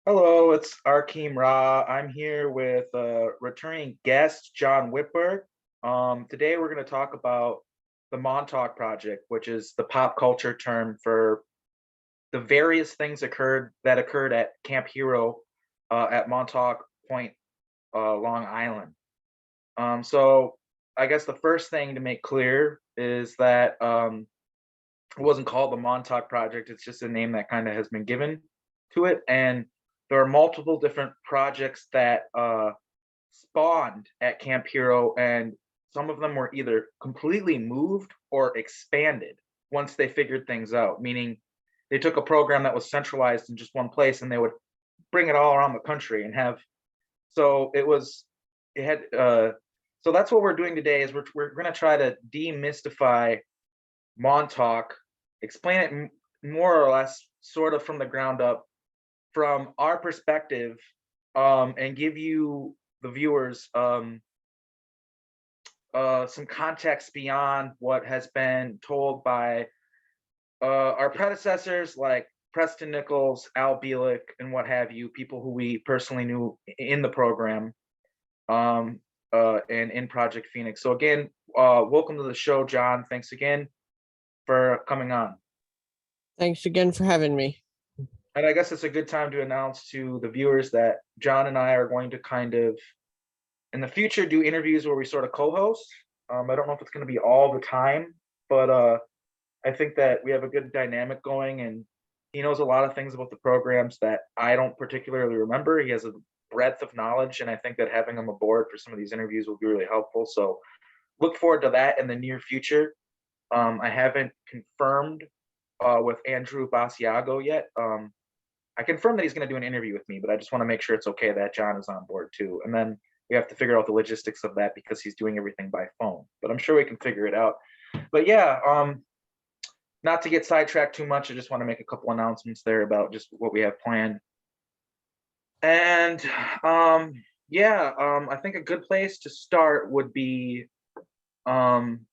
Hello, it's Arkeem Ra. I'm here with returning guest John Whitberg. Today we're going to talk about the Montauk Project, which is the pop culture term for the various things occurred at Camp Hero at Montauk Point, Long Island. So I guess the first thing to make clear is that it wasn't called the Montauk Project. It's just a name that kind of has been given to it, and there are multiple different projects that spawned at Camp Hero, and some of them were either completely moved or expanded once they figured things out. Meaning, they took a program that was centralized in just one place, and they would bring it all around the country and have. So it was, it had. So that's what we're doing today. Is we're going to try to demystify Montauk, explain it more or less, sort of from the ground up, from our perspective, and give you, the viewers, some context beyond what has been told by our predecessors like Preston Nichols, Al Bielek, and what have you, people who we personally knew in the program, and in Project Phoenix. So again, welcome to the show, John. Thanks again for coming on. Thanks again for having me. And I guess it's a good time to announce to the viewers that John and I are going to kind of, in the future, do interviews where we sort of co-host. I don't know if it's going to be all the time, but I think that we have a good dynamic going, and he knows a lot of things about the programs that I don't particularly remember. He has a breadth of knowledge, and I think that having him aboard for some of these interviews will be really helpful. So look forward to that in the near future. I haven't confirmed with Andrew Basiago yet. I confirmed that he's going to do an interview with me, but I just want to make sure it's okay that John is on board too. And then we have to figure out the logistics of that because he's doing everything by phone. But I'm sure we can figure it out. But yeah, not to get sidetracked too much, I just want to make a couple announcements there about just what we have planned. And I think a good place to start would be, um,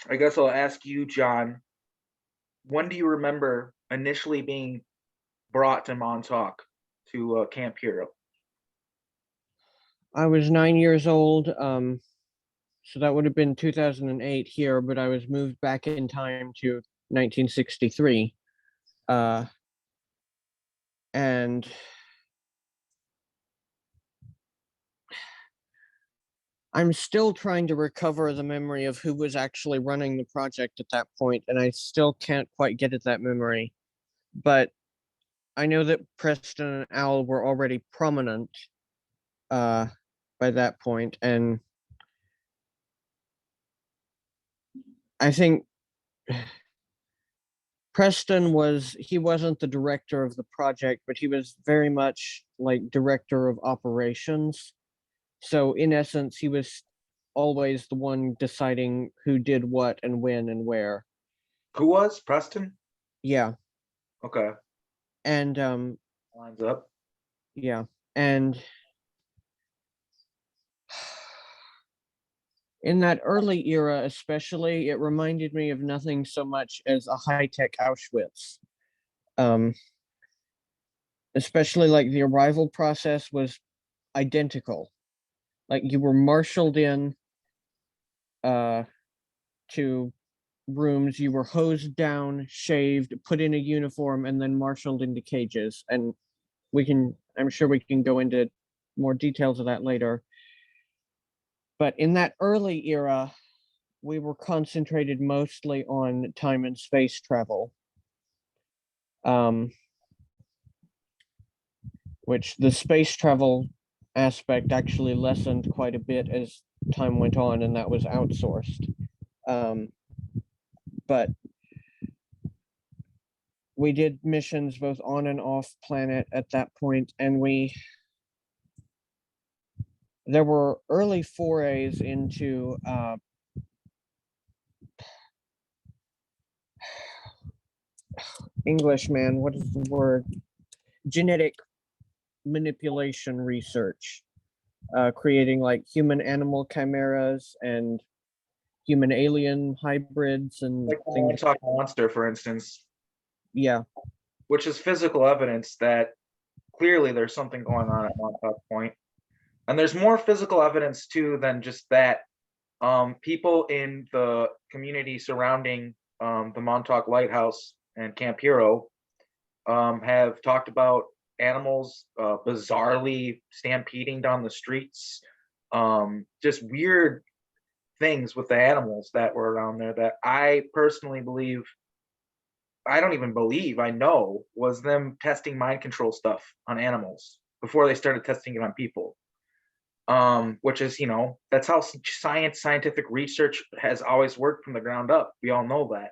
I guess I'll ask you, John, when do you remember initially being brought to Montauk to Camp Hero? I was 9 years old, so that would have been 2008 here, but I was moved back in time to 1963. And I'm still trying to recover the memory of who was actually running the project at that point, and I still can't quite get at that memory. But I know that Preston and Al were already prominent by that point, and I think he wasn't the director of the project, but he was very much like director of operations. So in essence, he was always the one deciding who did what and when and where. Who was Preston? Yeah. Okay, And lines up. yeah. And in that early era, especially, it reminded me of nothing so much as a high-tech Auschwitz. Um, Especially like the arrival process was identical. Like you were marshaled in to rooms, you were hosed down, shaved, put in a uniform, and then marshaled into cages. And I'm sure we can go into more details of that later. But in that early era, we were concentrated mostly on time and space travel. Which the space travel aspect actually lessened quite a bit as time went on, and that was outsourced. But we did missions both on and off planet at that point, and there were early forays into English, man, what is the word? Genetic manipulation research, creating like human animal chimeras and human alien hybrids and Like the things. Montauk Monster, for instance, Yeah. which is physical evidence that clearly there's something going on at Montauk Point. And there's more physical evidence too than just that. People in the community surrounding the Montauk Lighthouse and Camp Hero have talked about animals bizarrely stampeding down the streets, just weird things with the animals that were around there that I personally believe, I don't even believe, I know was them testing mind control stuff on animals before they started testing it on people. Which is, that's how scientific research has always worked from the ground up. We all know that.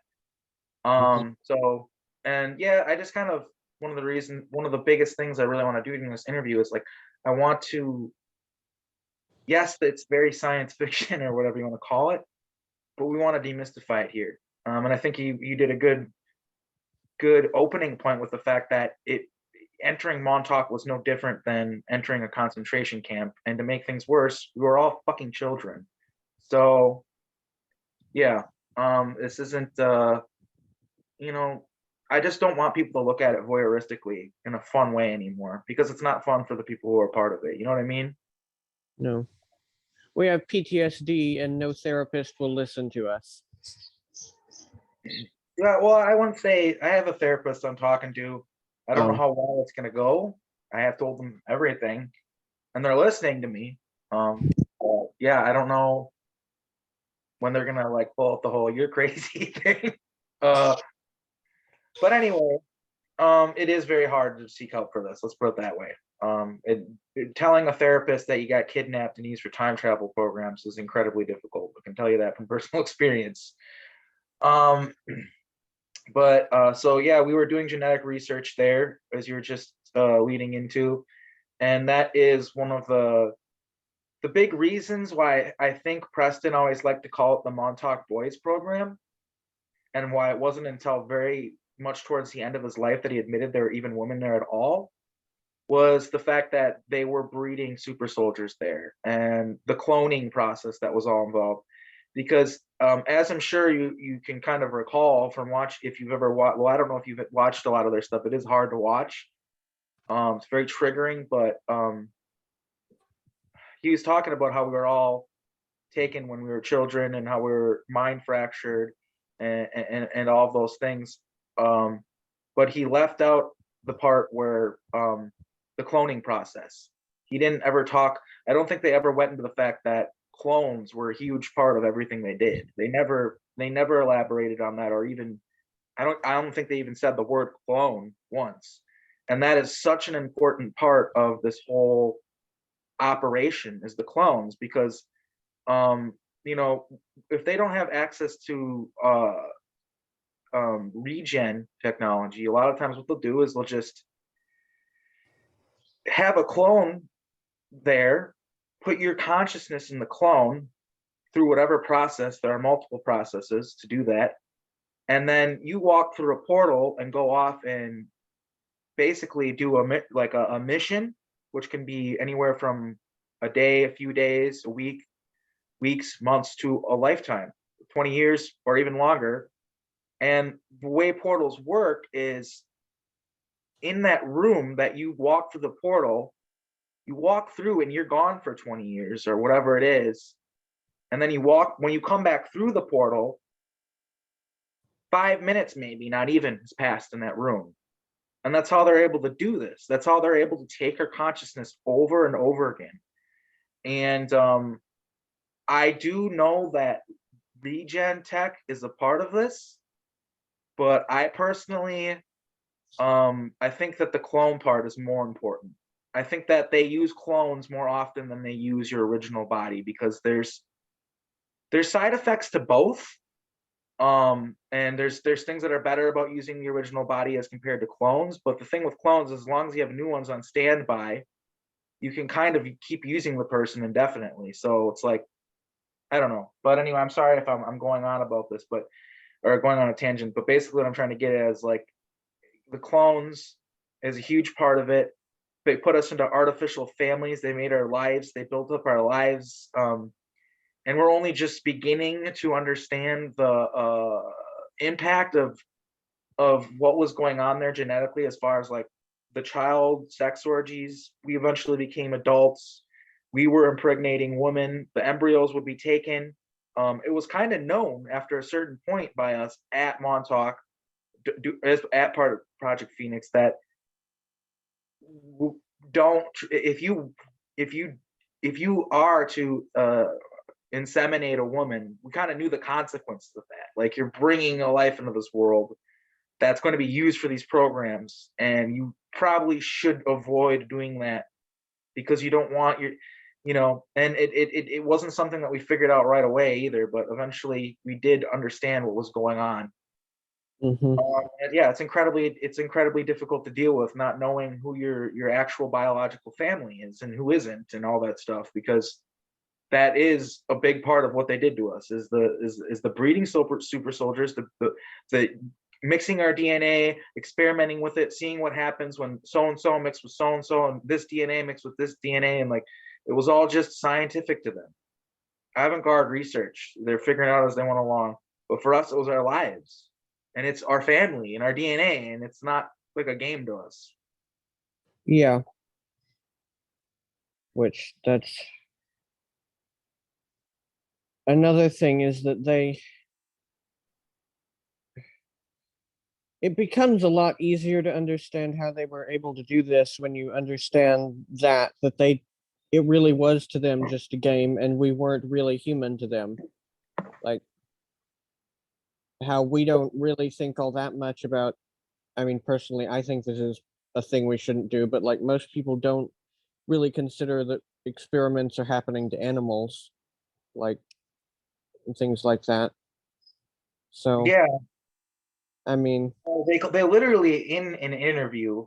So, and yeah, I just kind of, one of the biggest things I really want to do in this interview is like, I want to, yes, it's very science fiction or whatever you want to call it, but we want to demystify it here. And I think you did a good opening point with the fact that entering Montauk was no different than entering a concentration camp. And to make things worse, we were all fucking children. So yeah, this isn't I just don't want people to look at it voyeuristically in a fun way anymore, because it's not fun for the people who are part of it. You know what I mean? No. We have PTSD and no therapist will listen to us. Yeah, well, I wouldn't say I have a therapist I'm talking to. I don't know how well it's gonna go. I have told them everything, and they're listening to me. Yeah, I don't know when they're gonna like pull out the whole "you're crazy" thing. But anyway, it is very hard to seek help for this. Let's put it that way. Telling a therapist that you got kidnapped and used for time travel programs is incredibly difficult. I can tell you that from personal experience. But so yeah, we were doing genetic research there, as you were just leading into, and that is one of the big reasons why I think Preston always liked to call it the Montauk Boys program, and why it wasn't until very much towards the end of his life that he admitted there were even women there at all, was the fact that they were breeding super soldiers there and the cloning process that was all involved. Because as I'm sure you can kind of recall from if you've ever watched, well, I don't know if you've watched a lot of their stuff. It is hard to watch. It's very triggering, but he was talking about how we were all taken when we were children and how we were mind fractured and all of those things. But he left out the part where the cloning process. He didn't ever talk. I don't think they ever went into the fact that clones were a huge part of everything they did. They never elaborated on that, or even I don't think they even said the word clone once. And that is such an important part of this whole operation, is the clones, because if they don't have access to regen technology, a lot of times what they'll do is they'll just have a clone there, put your consciousness in the clone through whatever process. There are multiple processes to do that, and then you walk through a portal and go off and basically do a mission, which can be anywhere from a day, a few days, a week, weeks, months, to a lifetime, 20 years or even longer. And the way portals work is, in that room that you walk through the portal, you walk through and you're gone for 20 years or whatever it is. And then when you come back through the portal, 5 minutes maybe, not even, has passed in that room. And that's how they're able to do this. That's how they're able to take our consciousness over and over again. And I do know that regen tech is a part of this, but I personally, I think that the clone part is more important. I think that they use clones more often than they use your original body, because there's side effects to both. And there's things that are better about using the original body as compared to clones. But the thing with clones is, as long as you have new ones on standby, you can kind of keep using the person indefinitely. So it's like, I don't know. But anyway, I'm sorry if I'm going on about this, or going on a tangent. But basically what I'm trying to get at is, like, the clones is a huge part of it. They put us into artificial families. They made our lives. They built up our lives. And we're only just beginning to understand the impact of what was going on there genetically, as far as like the child sex orgies. We eventually became adults. We were impregnating women. The embryos would be taken. It was kind of known after a certain point by us at Montauk, as at part of Project Phoenix, that don't if you if you are to inseminate a woman, we kind of knew the consequences of that. Like, you're bringing a life into this world that's going to be used for these programs, and you probably should avoid doing that because you don't want your, and it wasn't something that we figured out right away either, but eventually we did understand what was going on. Mm-hmm. And yeah, it's incredibly difficult to deal with, not knowing who your actual biological family is and who isn't, and all that stuff, because that is a big part of what they did to us, is the breeding super soldiers, the mixing our DNA, experimenting with it, seeing what happens when so and so mixed with so and this DNA mixed with this DNA, and like, it was all just scientific to them. Avant-garde research. They're figuring it out as they went along. But for us, it was our lives, and it's our family and our DNA, and it's not like a game to us. Yeah. Which that's another thing, is that it becomes a lot easier to understand how they were able to do this when you understand that it really was to them just a game, and we weren't really human to them. Like, how we don't really think all that much about, I mean, personally, I think this is a thing we shouldn't do, but like, most people don't really consider that experiments are happening to animals, like, and things like that. So, Yeah, I mean, they literally, in an interview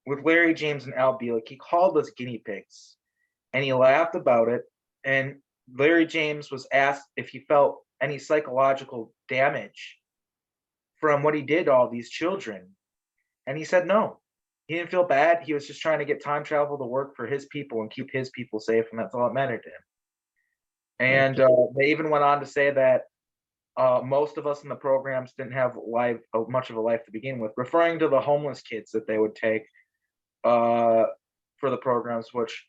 with Larry James and Al Bielek, he called us guinea pigs, and he laughed about it. And Larry James was asked if he felt any psychological damage from what he did to all these children, and he said no. He didn't feel bad. He was just trying to get time travel to work for his people and keep his people safe, and that's all that mattered to him. And okay. they even went on to say that most of us in the programs didn't have much of a life to begin with, referring to the homeless kids that they would take uh, for the programs, which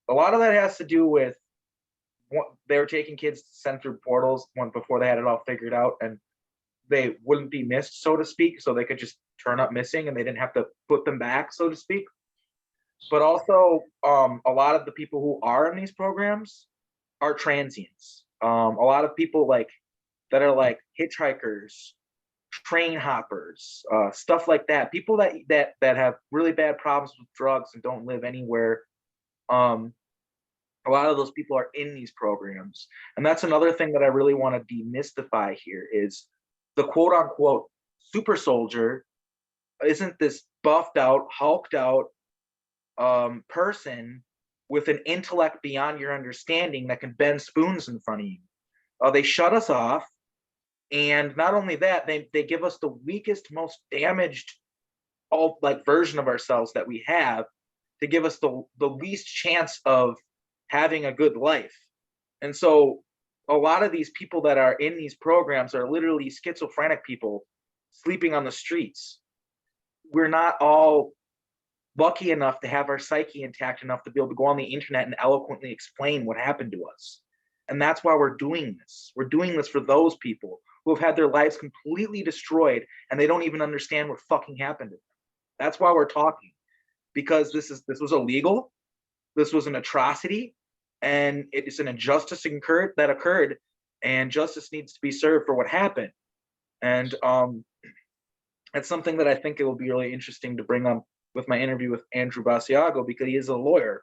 a lot of that has to do with they were taking kids sent through portals before they had it all figured out, and they wouldn't be missed, so to speak, so they could just turn up missing and they didn't have to put them back, so to speak. But also, a lot of the people who are in these programs are transients. A lot of people that are like hitchhikers, train hoppers, stuff like that. People that have really bad problems with drugs and don't live anywhere. A lot of those people are in these programs, and that's another thing that I really want to demystify here, is the quote unquote super soldier isn't this buffed out, hulked out person with an intellect beyond your understanding that can bend spoons in front of you. They shut us off, and not only that, they give us the weakest, most damaged, version of ourselves that we have, to give us the least chance of having a good life. And so a lot of these people that are in these programs are literally schizophrenic people sleeping on the streets. We're not all lucky enough to have our psyche intact enough to be able to go on the internet and eloquently explain what happened to us. And that's why we're doing this. We're doing this for those people who have had their lives completely destroyed and they don't even understand what fucking happened to them. That's why we're talking, because this was illegal. This was an atrocity, and it is an injustice that occurred, and justice needs to be served for what happened. And it's something that I think it will be really interesting to bring up with my interview with Andrew Basiago, because he is a lawyer.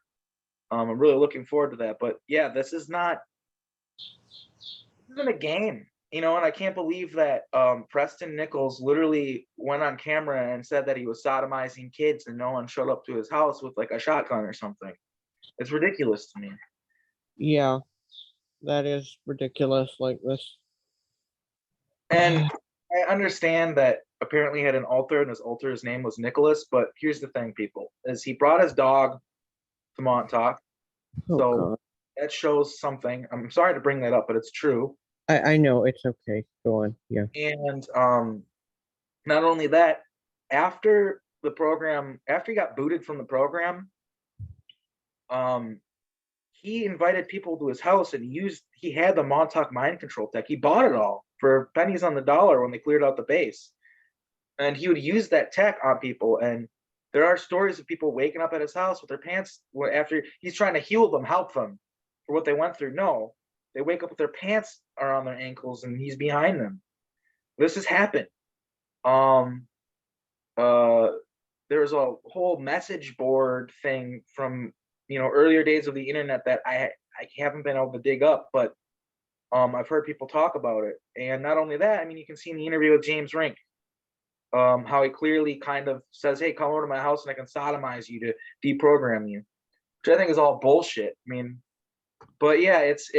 I'm really looking forward to that. But yeah, this isn't a game, and I can't believe that Preston Nichols literally went on camera and said that he was sodomizing kids, and no one showed up to his house with like a shotgun or something. It's ridiculous to me. Yeah, that is ridiculous. Like this. And I understand that apparently he had an alter, and his name was Nicholas. But here's the thing, people, is he brought his dog to Montauk. Oh So God. that shows something. I'm sorry to bring that up, but it's true. I know, it's okay. Go on. Yeah. And not only that, after the program, after he got booted from the program, um, he invited people to his house and he had the Montauk mind control tech. He bought it all for pennies on the dollar when they cleared out the base. And he would use that tech on people. And there are stories of people waking up at his house with their pants after he's trying to heal them, help them for what they went through. No, they wake up with their pants around their ankles and he's behind them. This has happened. Um, uh, there was a whole message board thing from earlier days of the internet that I haven't been able to dig up, but I've heard people talk about it. And not only that, I mean, you can see in the interview with James Rink, how he clearly kind of says, "Hey, come over to my house and I can sodomize you to deprogram you," which I think is all bullshit. I mean, but yeah, it's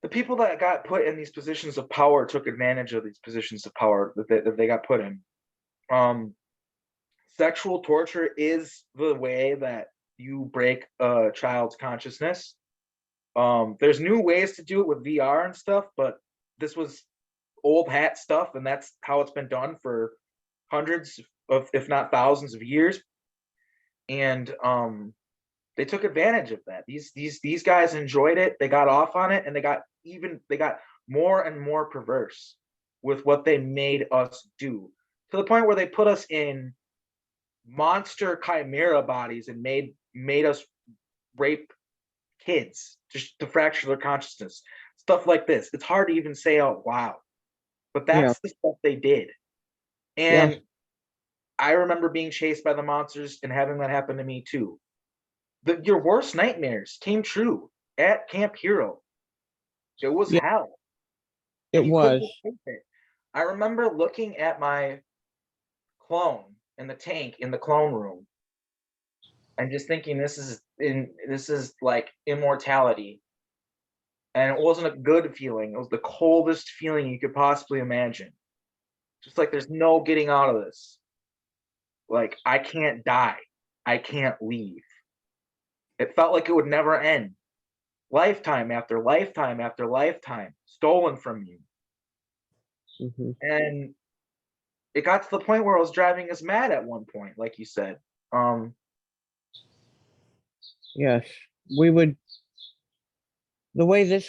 the people that got put in these positions of power took advantage of these positions of power that they got put in. Sexual torture is the way that you break a child's consciousness. There's new ways to do it with VR and stuff, but this was old hat stuff, and that's how it's been done for hundreds of, if not thousands of years. And they took advantage of that. These guys enjoyed it. They got off on it, and they got more and more perverse with what they made us do, to the point where they put us in monster chimera bodies and made us rape kids just to fracture their consciousness. Stuff like this. It's hard to even say out loud, but that's the stuff they did. And I remember being chased by the monsters and having that happen to me too. Your worst nightmares came true at Camp Hero. It was hell. It was. I remember looking at my clone in the tank in the clone room and just thinking, this is like immortality. And it wasn't a good feeling. It was the coldest feeling you could possibly imagine. Just like there's no getting out of this. Like, I can't die. I can't leave. It felt like it would never end. Lifetime after lifetime after lifetime stolen from you. Mm-hmm. And it got to the point where I was driving us mad at one point, like you said. Yes, the way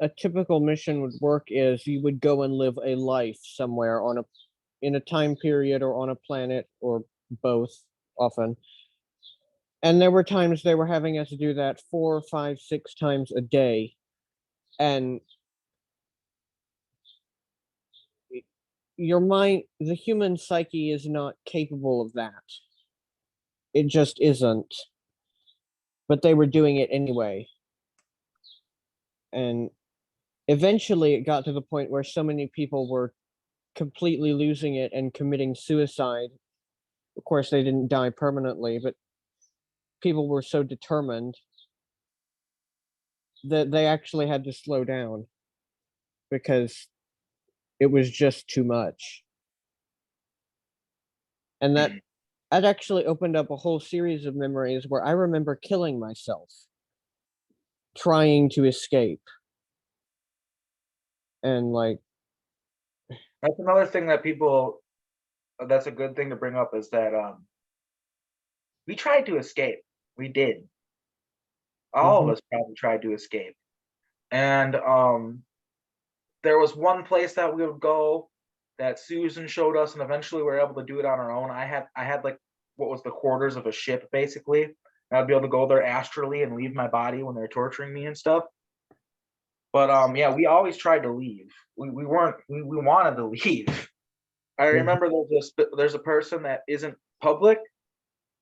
a typical mission would work is you would go and live a life somewhere in a time period or on a planet or both often. And there were times they were having us do that 4, 5, 6 times a day. And your mind, the human psyche is not capable of that. It just isn't. But they were doing it anyway. And eventually it got to the point where so many people were completely losing it and committing suicide. Of course, they didn't die permanently, but people were so determined that they actually had to slow down because it was just too much. And that actually opened up a whole series of memories where I remember killing myself, trying to escape. And like, that's another thing that's a good thing to bring up, is that we tried to escape. We did. All of us probably tried to escape. And there was one place that we would go that Susan showed us, and eventually we were able to do it on our own. I had like what was the quarters of a ship, basically. And I'd be able to go there astrally and leave my body when they're torturing me and stuff. But yeah, we always tried to leave. We wanted to leave. I remember there's a person that isn't public,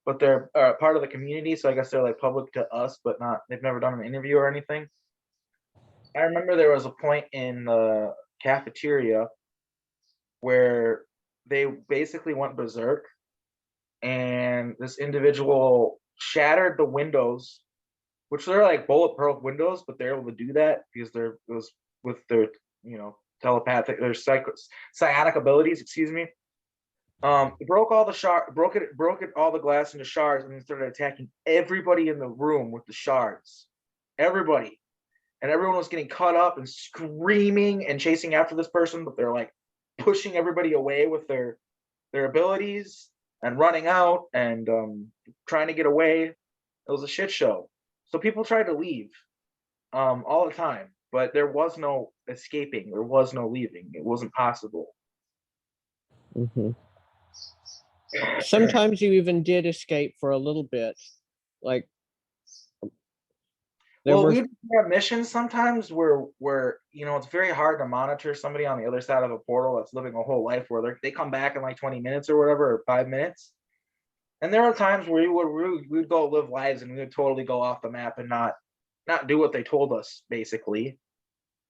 but they're part of the community, so I guess they're like public to us, but they've never done an interview or anything. I remember there was a point in the cafeteria where they basically went berserk, and this individual shattered the windows, which they're like bulletproof windows, but they're able to do that because it was with their telepathic, their psionic abilities, excuse me. Broke all all the glass into shards, and then started attacking everybody in the room with the shards. Everybody. And everyone was getting cut up and screaming and chasing after this person, but they're like pushing everybody away with their abilities and running out and trying to get away. It was a shit show. So people tried to leave all the time, but there was no escaping. There was no leaving. It wasn't possible. Hmm. Sometimes you even did escape for a little bit. Like there Well, were. we have missions sometimes where it's very hard to monitor somebody on the other side of a portal that's living a whole life where they come back in like 20 minutes or whatever, or 5 minutes. And there are times where we would go live lives and we would totally go off the map and not do what they told us, basically.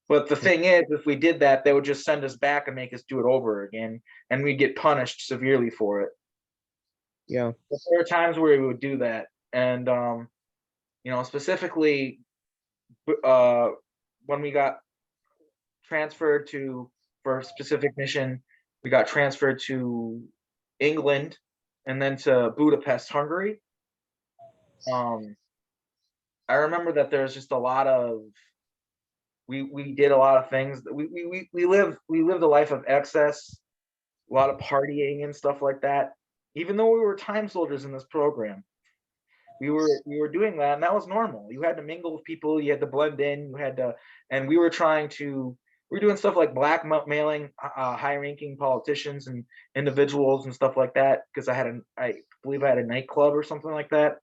But the thing is, if we did that, they would just send us back and make us do it over again, and we'd get punished severely for it. Yeah. But there are times where we would do that, and specifically when we got transferred to for a specific mission, we got transferred to England and then to Budapest, Hungary. I remember that there's just a lot of we did a lot of things. We lived a life of excess, a lot of partying and stuff like that. Even though we were time soldiers in this program, we were doing that, and that was normal. You had to mingle with people, you had to blend in, and we were doing stuff like blackmailing high-ranking politicians and individuals and stuff like that. Because I believe I had a nightclub or something like that.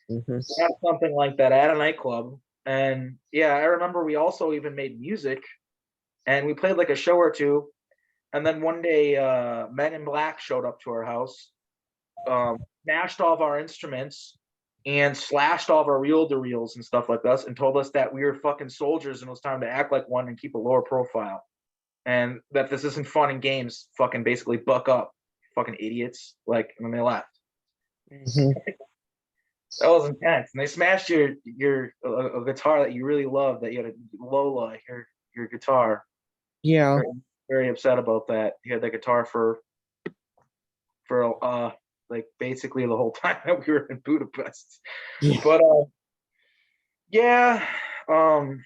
Hmm. I had something like that at a nightclub, and yeah, I remember we also even made music, and we played like a show or two, and then one day, Men in Black showed up to our house, smashed all of our instruments and slashed all of our reel-to-reels and stuff like this, and told us that we were fucking soldiers and it was time to act like one and keep a lower profile, and that this isn't fun and games. Fucking basically buck up, fucking idiots. Like, and then they left. Hmm. That was intense. And they smashed your a guitar that you really loved, that you had a Lola, your guitar. Yeah. Very, very upset about that. You had that guitar for like basically the whole time that we were in Budapest. Yeah. But yeah, um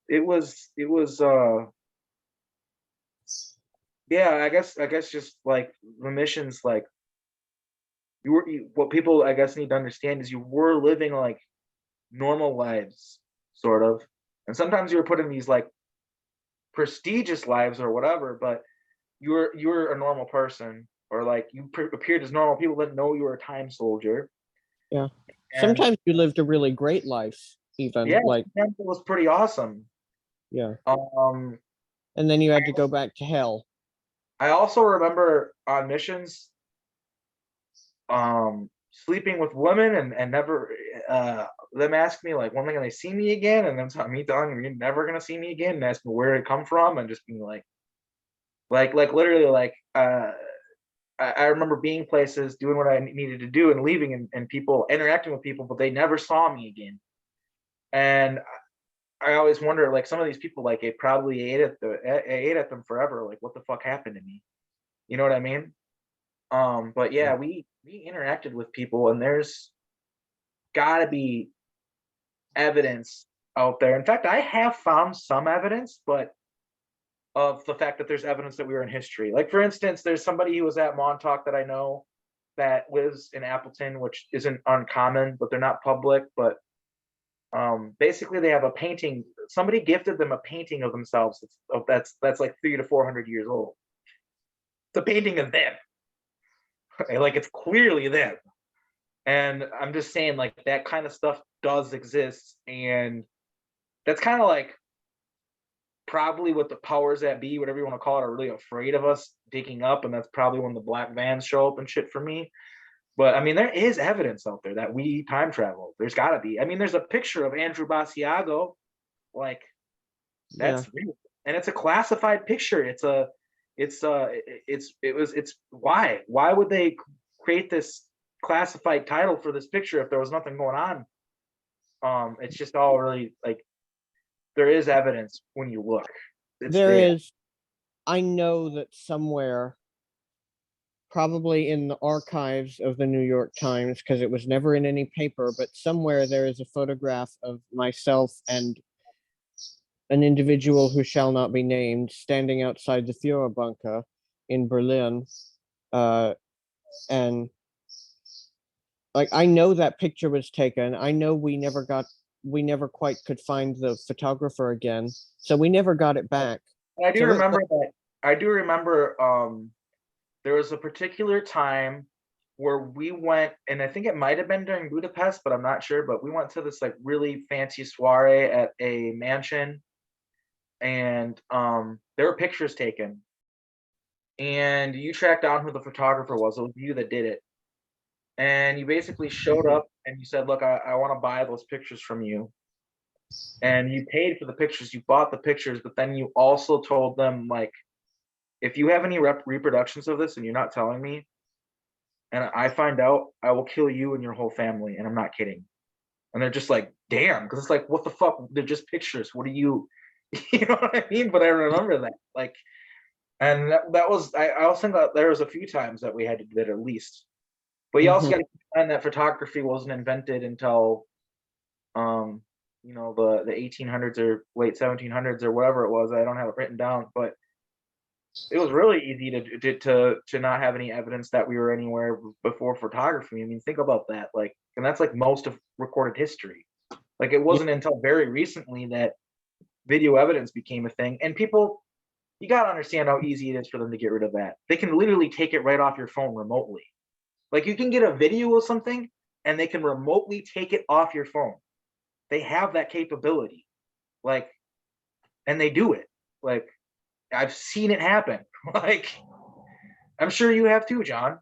it was yeah, I guess just like the missions, like what people I guess need to understand is you were living like normal lives, sort of. And sometimes you were put in these like prestigious lives or whatever, but you were a normal person, or like you appeared as normal. People didn't know you were a time soldier. Yeah. And Sometimes you lived a really great life, even yeah, like, it was pretty awesome. yeah. Um, And then you had to go back to hell. I also remember on missions, sleeping with women and never them ask me like when they're gonna see me again, and then me telling them you're never gonna see me again, and ask me where it come from, and just being like literally like I remember being places, doing what I needed to do, and leaving, and people interacting with people, but they never saw me again. And I always wonder, like some of these people, like it probably ate at them forever. Like, what the fuck happened to me? You know what I mean? But yeah, we interacted with people, and there's got to be evidence out there. In fact, I have found some evidence, but of the fact that there's evidence that we were in history. Like for instance, there's somebody who was at Montauk that I know that lives in Appleton, which isn't uncommon, but they're not public. But basically, they have a painting. Somebody gifted them a painting of themselves that's like 300 to 400 years old. It's a painting of them. Like it's clearly them. And I'm just saying, like that kind of stuff does exist, and that's kind of like probably what the powers that be, whatever you want to call it, are really afraid of us digging up, and that's probably when the black vans show up and shit for me. But I mean, there is evidence out there that we time travel. There's got to be. I mean, there's a picture of Andrew Basiago, like Yeah. that's real, and it's a classified picture. It's why would they create this classified title for this picture if there was nothing going on? It's just all really like there is evidence when you look. It's There there. is, I know that somewhere, probably in the archives of the New York Times, because it was never in any paper, but somewhere there is a photograph of myself and an individual who shall not be named standing outside the Führerbunker in Berlin. And like, I know that picture was taken. I know we never quite could find the photographer again. So we never got it back. I do So remember that. I do remember there was a particular time where we went, and I think it might have been during Budapest, but I'm not sure. But we went to this like really fancy soiree at a mansion, and there were pictures taken. And you tracked down who the photographer was. It was you that did it. And you basically showed up and you said, "Look, I want to buy those pictures from you." And you paid for the pictures, you bought the pictures, but then you also told them, like, if you have any reproductions of this and you're not telling me, and I find out, I will kill you and your whole family. And I'm not kidding. And they're just like, damn, because it's like, what the fuck? They're just pictures. What are you, you know what I mean? But I remember that, like, and that was, I also think that there was a few times that we had to do that at least. But you also got to keep in mind that photography wasn't invented until, you know, the 1800s or late 1700s or whatever it was. I don't have it written down, but it was really easy to not have any evidence that we were anywhere before photography. I mean, think about that. Like, and that's like most of recorded history. Like, it wasn't until very recently that video evidence became a thing. And people, you got to understand how easy it is for them to get rid of that. They can literally take it right off your phone remotely. Like, you can get a video of something and they can remotely take it off your phone. They have that capability. Like, and they do it. Like, I've seen it happen. Like, I'm sure you have too, John.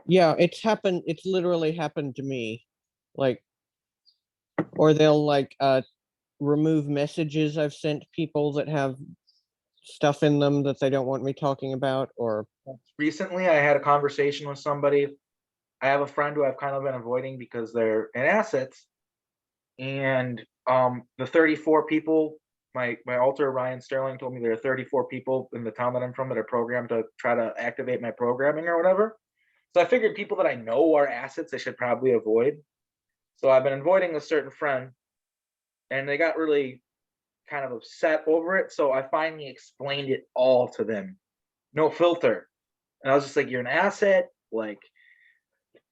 Yeah, it's happened. It's literally happened to me. Like, or they'll like remove messages I've sent people that have stuff in them that they don't want me talking about. Or Recently, I had a conversation with somebody. I have a friend who I've kind of been avoiding because they're in assets. And the 34 people, my alter Ryan Sterling told me there are 34 people in the town that I'm from that are programmed to try to activate my programming or whatever. So I figured people that I know are assets I should probably avoid. So I've been avoiding a certain friend, and they got really kind of upset over it. So I finally explained it all to them, no filter. And I was just like, "You're an asset. Like,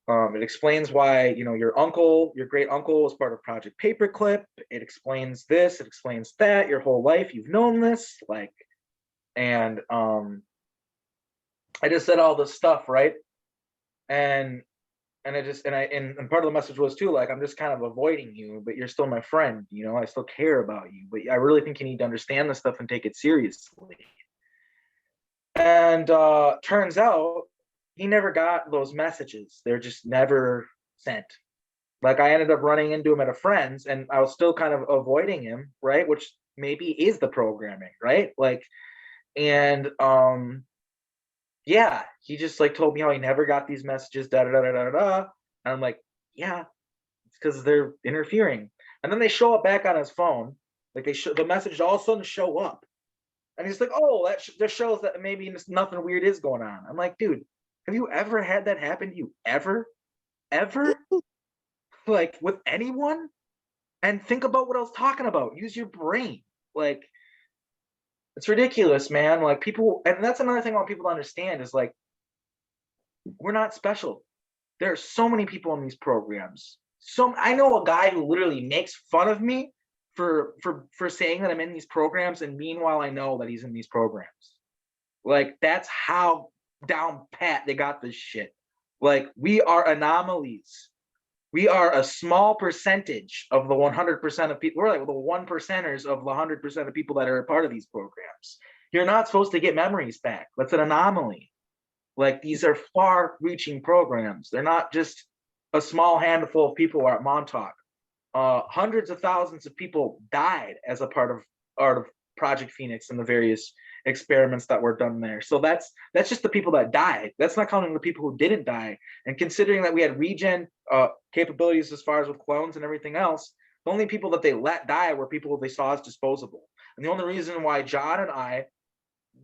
it explains why, you know, your uncle, your great uncle was part of Project Paperclip. It explains this, it explains that. Your whole life you've known this, like, and I just said all this stuff, right? And I just and part of the message was too, like, I'm just kind of avoiding you, but you're still my friend, you know, I still care about you, but I really think you need to understand this stuff and take it seriously." And turns out he never got those messages. They're just never sent. Like, I ended up running into him at a friend's and I was still kind of avoiding him, right? Which maybe is the programming, right? Like, and yeah, he just like told me how he never got these messages, da da da da da da. And I'm like, yeah, it's because they're interfering. And then they show up back on his phone, like the message all of a sudden show up, and he's like, "Oh, that shows that maybe nothing weird is going on." I'm like, dude, have you ever had that happen to you? Ever? Like, with anyone? And think about what I was talking about. Use your brain. Like, it's ridiculous, man. Like, people, and that's another thing I want people to understand is, like, we're not special. There are so many people in these programs. So I know a guy who literally makes fun of me for saying that I'm in these programs, and meanwhile I know that he's in these programs. Like, that's how down pat they got this shit. Like, we are anomalies. We are a small percentage of the 100% of people. We're like the 1%ers of the 100% of people that are a part of these programs. You're not supposed to get memories back. That's an anomaly. Like, these are far-reaching programs. They're not just a small handful of people at Montauk. Hundreds of thousands of people died as a part of Project Phoenix and the various experiments that were done there. So that's just the people that died. That's not counting the people who didn't die. And considering that we had regen capabilities as far as with clones and everything else, the only people that they let die were people they saw as disposable. And the only reason why John and I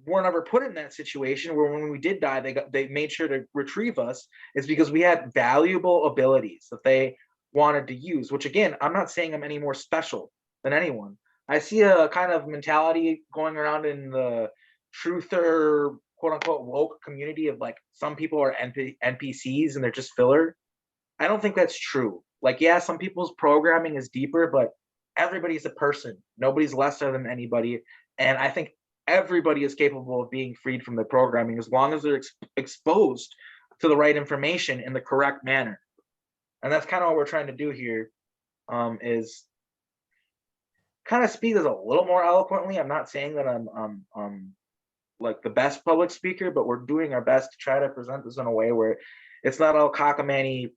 weren't ever put in that situation where when we did die, they made sure to retrieve us is because we had valuable abilities that they wanted to use, which again, I'm not saying I'm any more special than anyone, I see a kind of mentality going around in the truther, quote unquote, woke community of like some people are NPCs and they're just filler. I don't think that's true. Like, yeah, some people's programming is deeper, but everybody's a person. Nobody's lesser than anybody. And I think everybody is capable of being freed from the programming as long as they're exposed to the right information in the correct manner. And that's kind of what we're trying to do here. Is kind of speak this a little more eloquently. I'm not saying that I'm like the best public speaker, but we're doing our best to try to present this in a way where it's not all cockamamie,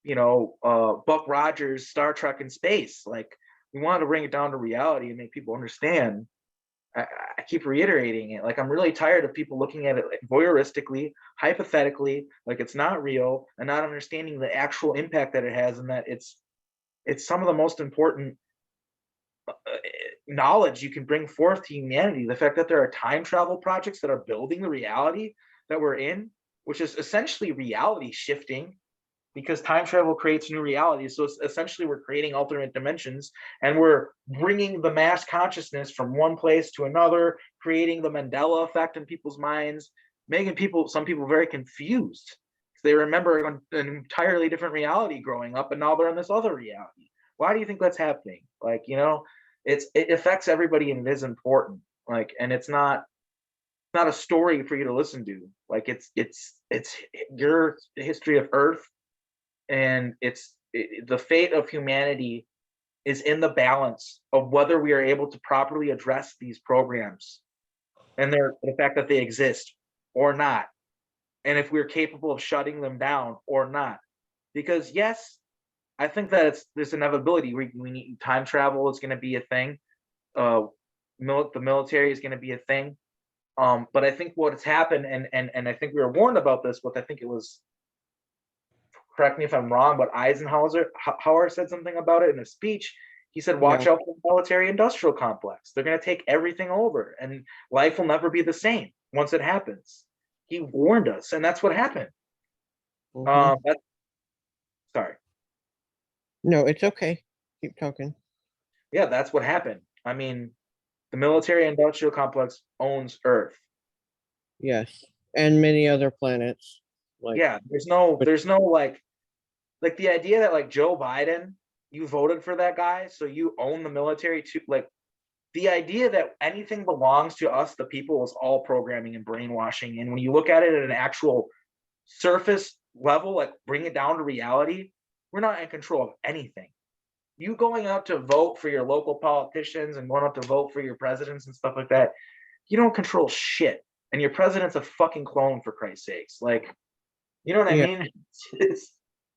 Buck Rogers, Star Trek in space. Like we wanted to bring it down to reality and make people understand. I keep reiterating it. Like I'm really tired of people looking at it like voyeuristically, hypothetically, like it's not real, and not understanding the actual impact that it has, and that it's some of the most important knowledge you can bring forth to humanity. The fact that there are time travel projects that are building the reality that we're in, which is essentially reality shifting, because time travel creates new realities. So it's essentially we're creating alternate dimensions, and we're bringing the mass consciousness from one place to another, creating the Mandela effect in people's minds, making some people very confused. They remember an entirely different reality growing up, and now they're in this other reality. Why do you think that's happening? Like, it affects everybody, and it is important. Like, and it's not a story for you to listen to. Like, it's your history of Earth, and the fate of humanity is in the balance of whether we are able to properly address these programs and the fact that they exist or not, and if we're capable of shutting them down or not. Because yes, I think that there's inevitability. We need time travel is going to be a thing. uh the military is going to be a thing. But I think what has happened, and I think we were warned about this with, I think it was, correct me if I'm wrong, but Howard said something about it in a speech. He said, Yeah. watch out for the military industrial complex. They're going to take everything over, and life will never be the same once it happens. He warned us, and that's what happened. Mhm. That's, sorry. No, it's okay. Keep talking. Yeah, that's what happened. I mean, the military industrial complex owns Earth. Yes, and many other planets. Like, Yeah, but there's no like the idea that like Joe Biden, you voted for that guy, so you own the military too. Like the idea that anything belongs to us, the people, is all programming and brainwashing. And when you look at it at an actual surface level, like bring it down to reality, we're not in control of anything. You going out to vote for your local politicians and going out to vote for your presidents and stuff like that, you don't control shit. And your president's a fucking clone, for Christ's sakes. Like, you know what I yeah, mean? It's,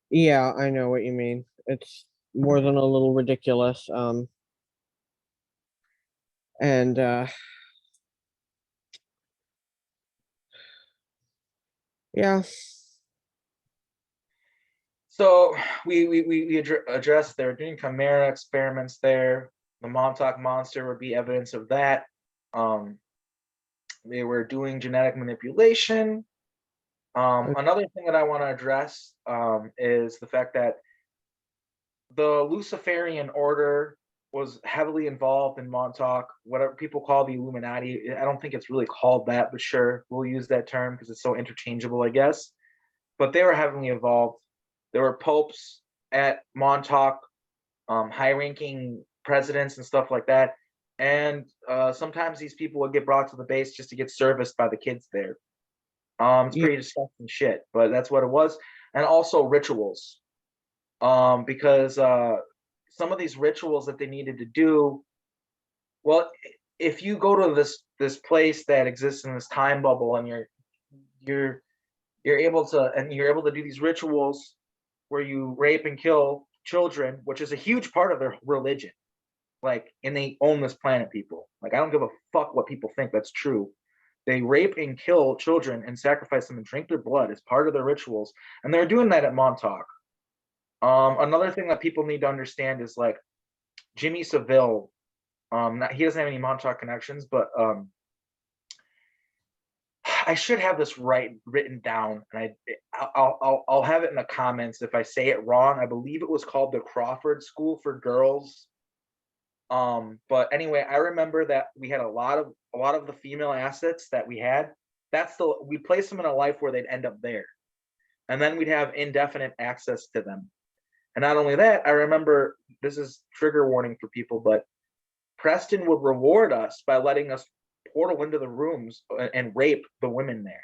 yeah, I know what you mean. It's more than a little ridiculous. And yeah, so we addressed they were doing chimera experiments there. The Montauk monster would be evidence of that. Um, they were doing genetic manipulation. Another thing that I want to address is the fact that the Luciferian order was heavily involved in Montauk, whatever people call the Illuminati. I don't think it's really called that, but sure, we'll use that term because it's so interchangeable, I guess. But they were heavily involved. There were popes at Montauk, high-ranking presidents and stuff like that. And sometimes these people would get brought to the base just to get serviced by the kids there. It's yeah, pretty disgusting shit, but that's what it was. And also rituals, because some of these rituals that they needed to do. Well, if you go to this place that exists in this time bubble, and you're you're able to do these rituals where you rape and kill children, which is a huge part of their religion. Like, and they own this planet, people. Like, I don't give a fuck what people think. That's true. They rape and kill children and sacrifice them and drink their blood as part of their rituals, and they're doing that at Montauk. Another thing that people need to understand is like Jimmy Savile. He doesn't have any Montauk connections, but I should have this written down, and I'll have it in the comments if I say it wrong. I believe it was called the Crawford School for Girls. But anyway, I remember that we had a lot of the female assets that we had. We placed them in a life where they'd end up there, and then we'd have indefinite access to them. And not only that, I remember, this is trigger warning for people, but Preston would reward us by letting us portal into the rooms and rape the women there.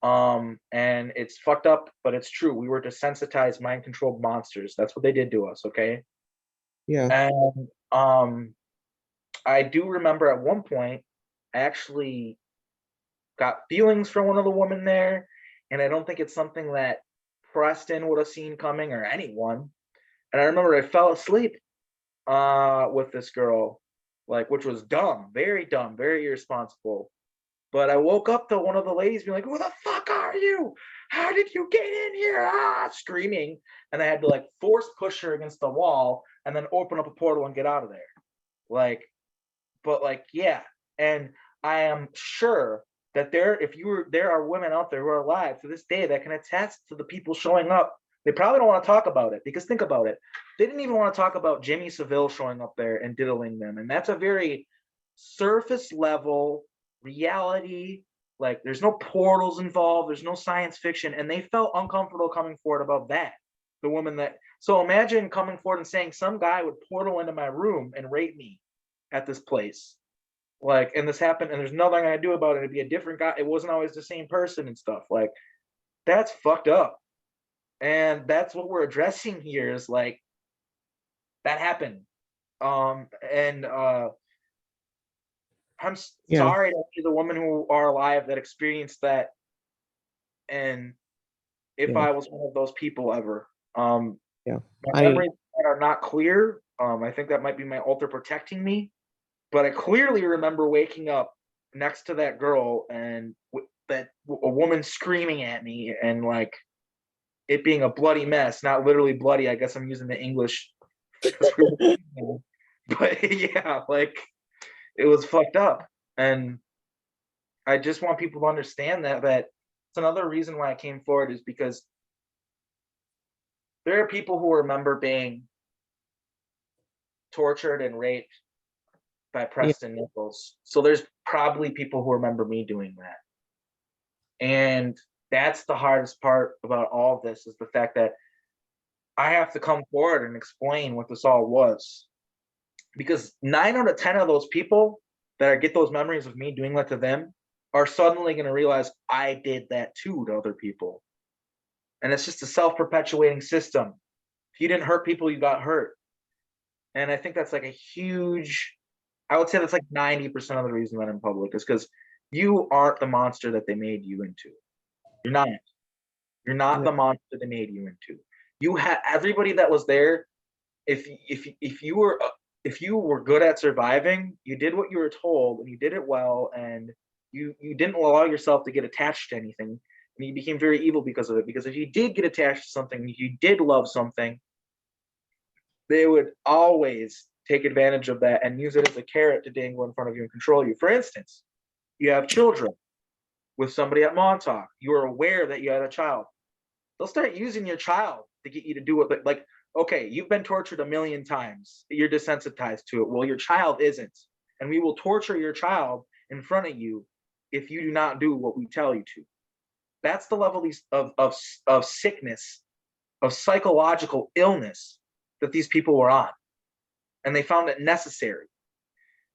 And it's fucked up, but it's true. We were desensitized, mind controlled monsters. That's what they did to us. Okay. Yeah. And I do remember at one point, I actually got feelings for one of the women there, and I don't think it's something that Preston would have seen coming, or anyone. And I remember I fell asleep with this girl, like, which was dumb, very irresponsible. But I woke up to one of the ladies being like, "Who the fuck are you? How did you get in here?" Screaming. And I had to like force push her against the wall and then open up a portal and get out of there. Like, but like, yeah. And I am sure that there are women out there who are alive to this day that can attest to the people showing up. They probably don't want to talk about it, because think about it. They didn't even want to talk about Jimmy Seville showing up there and diddling them. And that's a very surface level reality. Like, there's no portals involved, there's no science fiction, and they felt uncomfortable coming forward about that. The woman that, so imagine coming forward and saying some guy would portal into my room and rape me at this place. Like, and this happened, and there's nothing I do about it. It'd be a different guy. It wasn't always the same person and stuff. Like, that's fucked up. And that's what we're addressing here, is like, that happened. And I'm Yeah. sorry to the women who are alive that experienced that. And if Yeah. I was one of those people ever, Yeah. my memories are not clear. I think that might be my alter protecting me, but I clearly remember waking up next to that girl and a woman screaming at me, and like it being a bloody mess, not literally bloody. I guess I'm using the English, but yeah, like, it was fucked up. And I just want people to understand that it's another reason why I came forward, is because there are people who remember being tortured and raped by Yeah. Preston Nichols. So there's probably people who remember me doing that. And that's the hardest part about all of this, is the fact that I have to come forward and explain what this all was. Because 9 out of 10 of those people that get those memories of me doing that to them are suddenly going to realize I did that too to other people. And it's just a self-perpetuating system. If you didn't hurt people, you got hurt. And I think that's like a huge, I would say that's like 90% of the reason that I'm in public, is because you aren't the monster that they made you into. You're not. You're not No. the monster they made you into. You had everybody that was there. If you were good at surviving, you did what you were told, and you did it well, and you didn't allow yourself to get attached to anything, and you became very evil because of it. Because if you did get attached to something, if you did love something, they would always take advantage of that and use it as a carrot to dangle in front of you and control you. For instance, you have children with somebody at Montauk. You are aware that you had a child. They'll start using your child to get you to do it. Like, okay, you've been tortured a million times. You're desensitized to it. Well, your child isn't. And we will torture your child in front of you if you do not do what we tell you to. That's the level of sickness, of psychological illness that these people were on. And they found it necessary.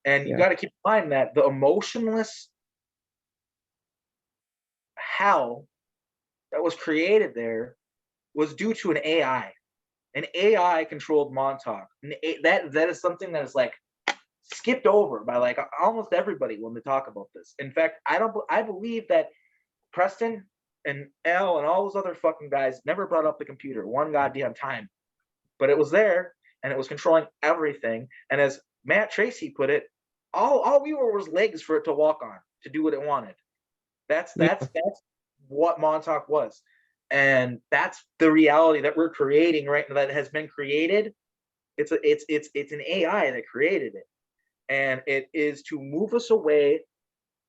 And you Yeah. got to keep in mind that the emotionless hell that was created there was due to an AI. An AI controlled Montauk. That is something that is like skipped over by like almost everybody when they talk about this. In fact, I believe that Preston and Al and all those other fucking guys never brought up the computer one goddamn time. But it was there, and it was controlling everything. And as Matt Tracy put it, all we were was legs for it to walk on, to do what it wanted. That's Yeah. what Montauk was. And that's the reality that we're creating right now, that has been created. It's an AI that created it. And it is to move us away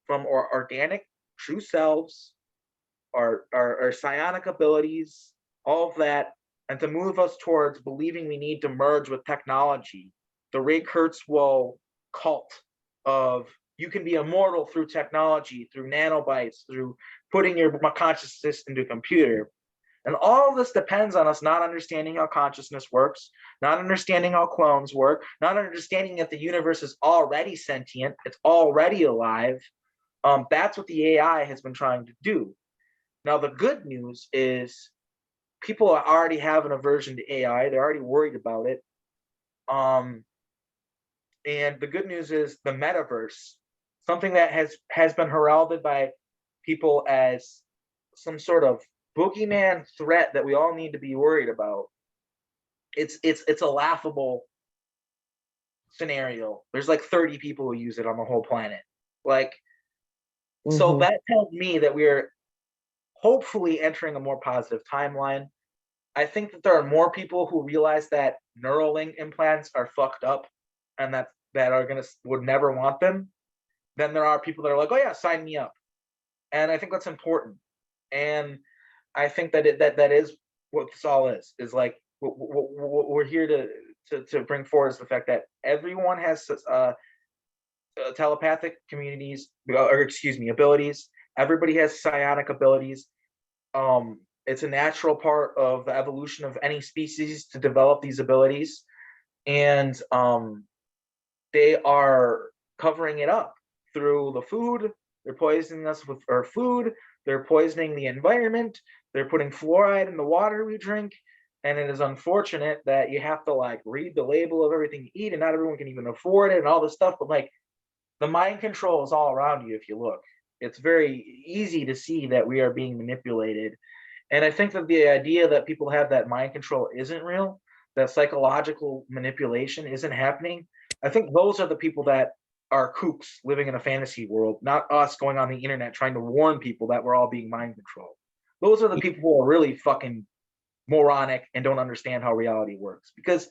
from our organic true selves, our psionic abilities, all of that, and to move us towards believing we need to merge with technology the Ray Kurzweil cult of you can be immortal through technology, through nanobytes, through putting your consciousness into a computer. And all of this depends on us not understanding how consciousness works, not understanding how clones work, not understanding that the universe is already sentient, it's already alive. That's what the AI has been trying to do. Now, the good news is people already have an aversion to AI. They're already worried about it. And the good news is the metaverse, something that has been heralded by people as some sort of boogeyman threat that we all need to be worried about. It's a laughable scenario. There's like 30 people who use it on the whole planet. Like, so that tells me that we're hopefully entering a more positive timeline. I think that there are more people who realize that Neuralink implants are fucked up and that are would never want them than there are people that are like, oh yeah, sign me up. And I think that's important. And I think that that is what this all is like what we're here to bring forward is the fact that everyone has telepathic communities, or excuse me, abilities. Everybody has psionic abilities. It's a natural part of the evolution of any species to develop these abilities, and they are covering it up through the food. They're poisoning us with our food. They're poisoning the environment. They're putting fluoride in the water we drink. And it is unfortunate that you have to like read the label of everything you eat, and not everyone can even afford it and all this stuff. But like the mind control is all around you if you look. It's very easy to see that we are being manipulated. And I think that the idea that people have that mind control isn't real, that psychological manipulation isn't happening. I think those are the people that are kooks living in a fantasy world, not us going on the internet trying to warn people that we're all being mind controlled. Those are the people who are really fucking moronic and don't understand how reality works. Because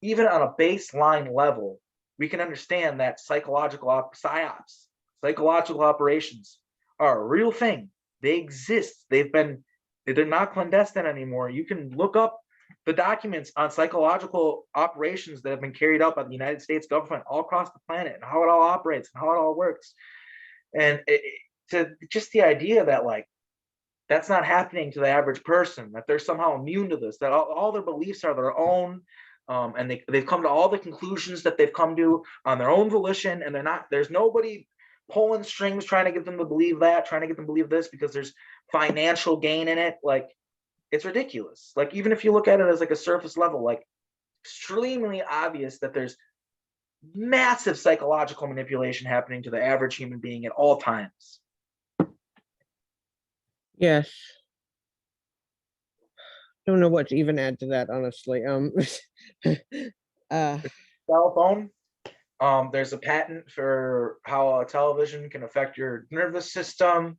even on a baseline level, we can understand that psychological psyops, psychological operations are a real thing. They exist. They're not clandestine anymore. You can look up the documents on psychological operations that have been carried out by the United States government all across the planet and how it all operates and how it all works. And to just the idea that like that's not happening to the average person, that they're somehow immune to this, that all their beliefs are their own, and they've come to all the conclusions that they've come to on their own volition, and there's nobody pulling strings trying to get them to believe that, trying to get them to believe this because there's financial gain in it. Like, it's ridiculous. Like, even if you look at it as like a surface level, like extremely obvious that there's massive psychological manipulation happening to the average human being at all times. Yes. Don't know what to even add to that, honestly. Cell phone. There's a patent for how a television can affect your nervous system,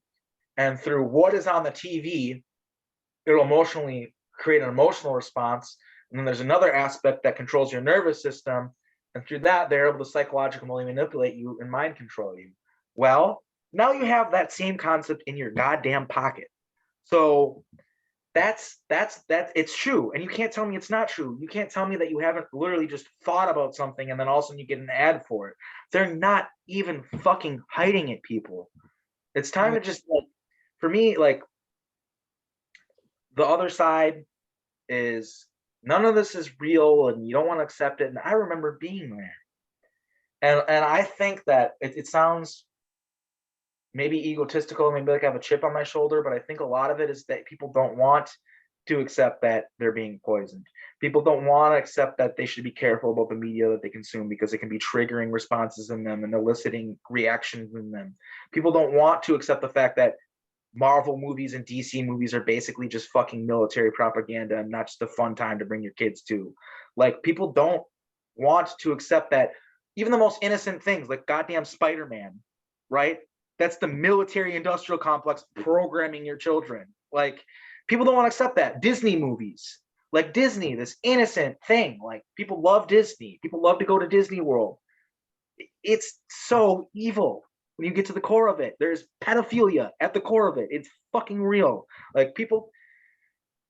and through what is on the TV, it'll emotionally create an emotional response. And then there's another aspect that controls your nervous system, and through that, they're able to psychologically manipulate you and mind control you. Well, now you have that same concept in your goddamn pocket. So that's it's true, and you can't tell me it's not true. You can't tell me that you haven't literally just thought about something and then all of a sudden you get an ad for it. They're not even fucking hiding it, people. It's time to just, like, for me, like, the other side is none of this is real and you don't want to accept it. And I remember being there, and I think that it sounds maybe egotistical, maybe like I have a chip on my shoulder, but I think a lot of it is that people don't want to accept that they're being poisoned. People don't want to accept that they should be careful about the media that they consume because it can be triggering responses in them and eliciting reactions in them. People don't want to accept the fact that Marvel movies and DC movies are basically just fucking military propaganda and not just a fun time to bring your kids to. Like, people don't want to accept that even the most innocent things like goddamn Spider-Man, right? That's the military industrial complex programming your children. Like, people don't want to accept that. Disney movies, like Disney, this innocent thing. Like, people love Disney. People love to go to Disney World. It's so evil when you get to the core of it. There's pedophilia at the core of it. It's fucking real. Like, people,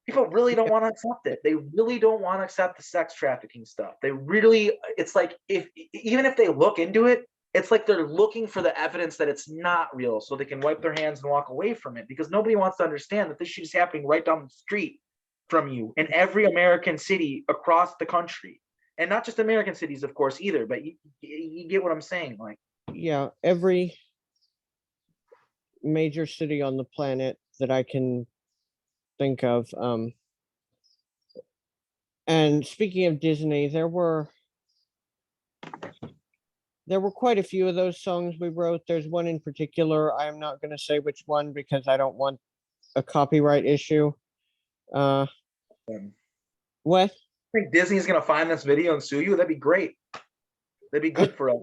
people really don't want to accept it. They really don't want to accept the sex trafficking stuff. They really, it's like, if even if they look into it, it's like they're looking for the evidence that it's not real so they can wipe their hands and walk away from it, because nobody wants to understand that this shit is happening right down the street from you in every American city across the country. And not just American cities, of course, either, but you get what I'm saying. Like, Yeah, every major city on the planet that I can think of. And speaking of Disney, there were quite a few of those songs we wrote. There's one in particular. I'm not going to say which one because I don't want a copyright issue. Uh, um, what? I think Disney's gonna find this video and sue you. That'd be great. That'd be good for us.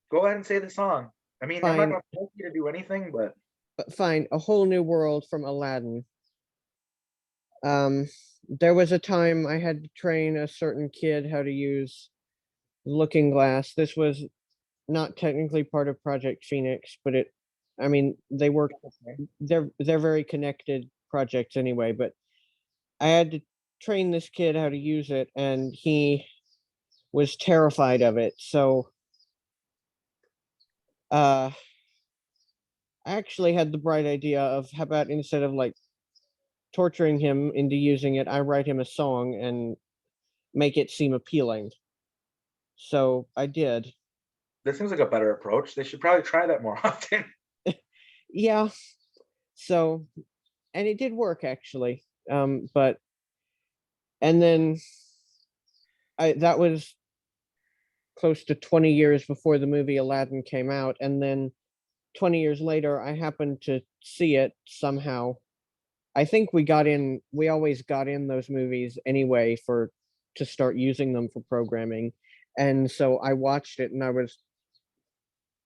Go ahead and say the song. I mean, I'm not Fine, gonna force you to do anything, but fine. A Whole New World from Aladdin. There was a time I had to train a certain kid how to use Looking Glass. This was not technically part of Project Phoenix, but I mean, they're very connected projects anyway, but I had to train this kid how to use it, and he was terrified of it. So I actually had the bright idea of, how about, instead of like torturing him into using it, I write him a song and make it seem appealing. So I did. this seems like a better approach. They should probably try that more often. Yeah. So, and it did work actually. But and then that was close to 20 years before the movie Aladdin came out, and then 20 years later I happened to see it somehow. I think we always got in those movies anyway to start using them for programming. And so I watched it and I was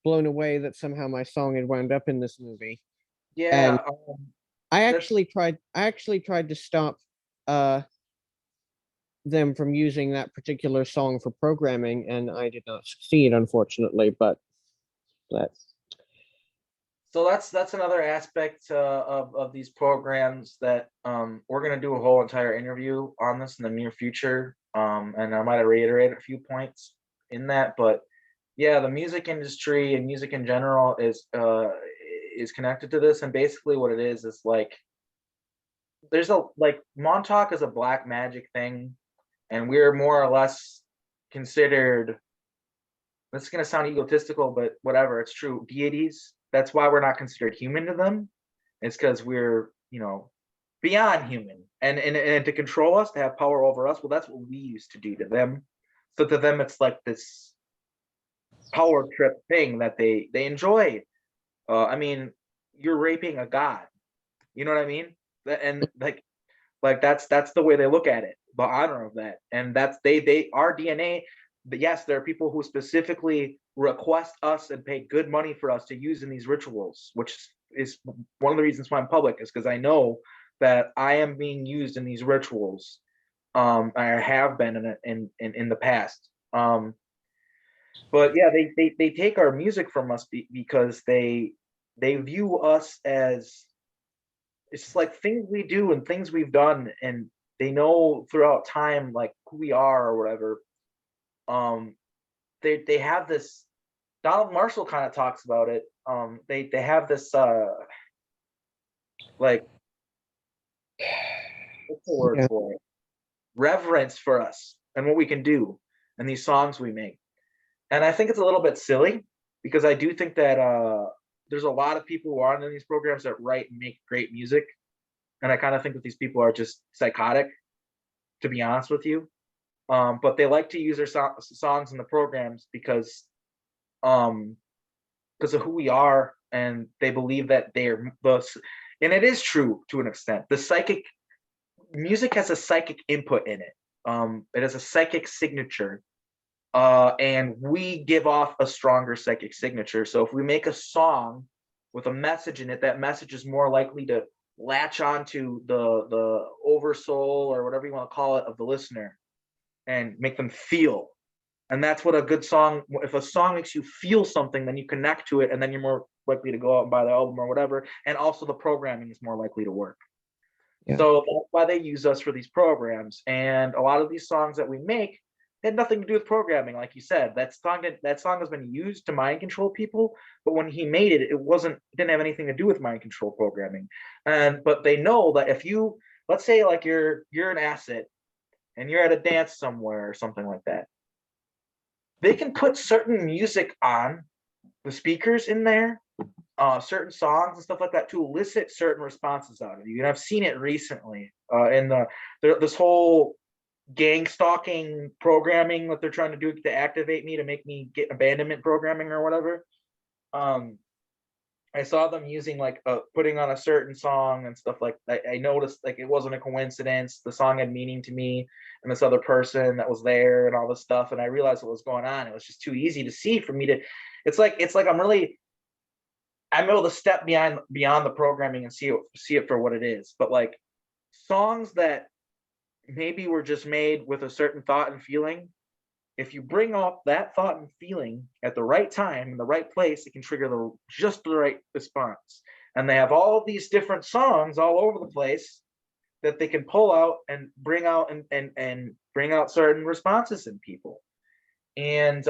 blown away that somehow my song had wound up in this movie. And Yeah, that's I actually tried to stop uh them from using that particular song for programming, and I did not succeed, unfortunately. But that so that's another aspect of these programs that we're gonna do a whole entire interview on this in the near future. And I might reiterate a few points in that, but yeah, the music industry and music in general is connected to this. And basically what it is like there's a like Montauk is a black magic thing, and we're more or less considered, this is gonna sound egotistical, but whatever, it's true, deities. That's why we're not considered human to them. It's because we're, beyond human. And to control us, to have power over us, well, that's what we used to do to them. So to them, it's like this power trip thing that they enjoy. I mean, you're raping a god. You know what I mean? And like that's the way they look at it, the honor of that. And that's they our DNA. But yes, there are people who specifically request us and pay good money for us to use in these rituals, which is one of the reasons why I'm public, is because I know that I am being used in these rituals. I have been in the past. But yeah, they take our music from us because they view us as, it's like things we do and things we've done, and they know throughout time like who we are or whatever. um they have this, Donald Marshall kind of talks about it. They have this like, what's the word yeah, for it, reverence for us and what we can do and these songs we make. And I think it's a little bit silly, because I do think that there's a lot of people who are in these programs that write and make great music, and I kind of think that these people are just psychotic, to be honest with you. But they like to use their songs in the programs um, because of who we are, and they believe that they're the. And it is true to an extent. The psychic music has a psychic input in it. It has a psychic signature, and we give off a stronger psychic signature. So if we make a song with a message in it, that message is more likely to latch onto the oversoul, or whatever you want to call it, of the listener, and make them feel. And that's what a good song, if a song makes you feel something, then you connect to it, and then you're more likely to go out and buy the album or whatever. And also the programming is more likely to work. Yeah. So that's why they use us for these programs. And a lot of these songs that we make had nothing to do with programming, like you said. That song has been used to mind control people, but when he made it, it didn't have anything to do with mind control programming. And but they know that if you, let's say, like you're an asset and you're at a dance somewhere or something like that, they can put certain music on the speakers in there, certain songs and stuff like that, to elicit certain responses out of you. And I've seen it recently in this whole gang stalking programming that they're trying to do to activate me, to make me get abandonment programming or whatever. Um, I saw them using like putting on a certain song and stuff like that. I noticed like it wasn't a coincidence. The song had meaning to me and this other person that was there and all this stuff. And I realized what was going on. It was just too easy to see for me to. It's like I'm able to step beyond the programming and see it for what it is. But like songs that maybe were just made with a certain thought and feeling, if you bring up that thought and feeling at the right time in the right place, it can trigger just the right response. And they have all these different songs all over the place that they can pull out and bring out and bring out certain responses in people. And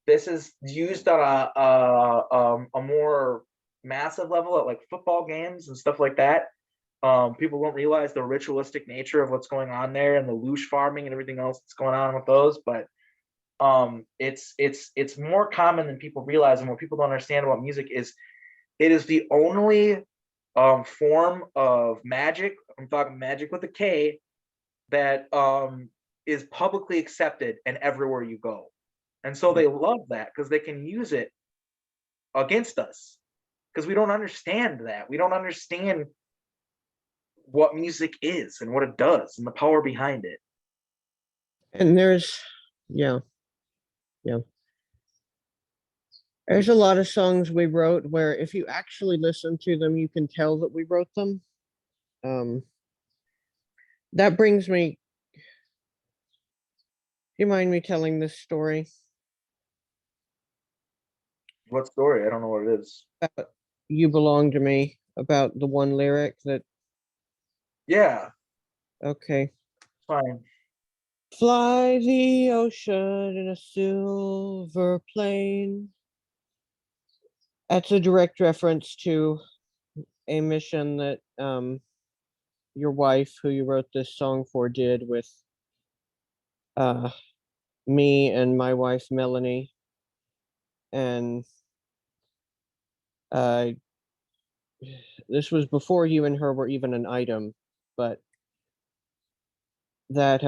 this is used on a more massive level at like football games and stuff like that. People don't realize the ritualistic nature of what's going on there and the loosh farming and everything else that's going on with those. But it's more common than people realize. And what people don't understand about music is it is the only form of magic. I'm talking magic with a K, that is publicly accepted and everywhere you go. And so they love that because they can use it against us, because we don't understand that. We don't understand what music is and what it does and the power behind it. And yeah, yeah. There's a lot of songs we wrote where if you actually listen to them, you can tell that we wrote them. That brings me. Do you mind me telling this story? What story? I don't know what it is. About You Belong to Me, about the one lyric that, Yeah, okay. fine. Fly the ocean in a silver plane. That's a direct reference to a mission that your wife, who you wrote this song for, did with me and my wife Melanie. And this was before you and her were even an item, but that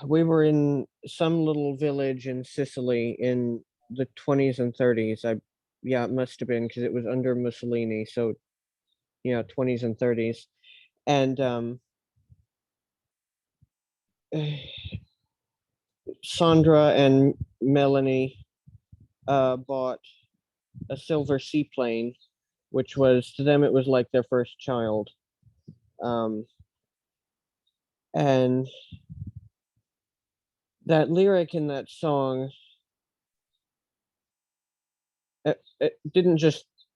we were in some little village in Sicily in the 20s and 30s. Yeah, it must have been because it was under Mussolini. So, yeah, 20s and 30s. And Sandra and Melanie bought a silver seaplane, which was, to them, it was like their first child. And that lyric in that song, it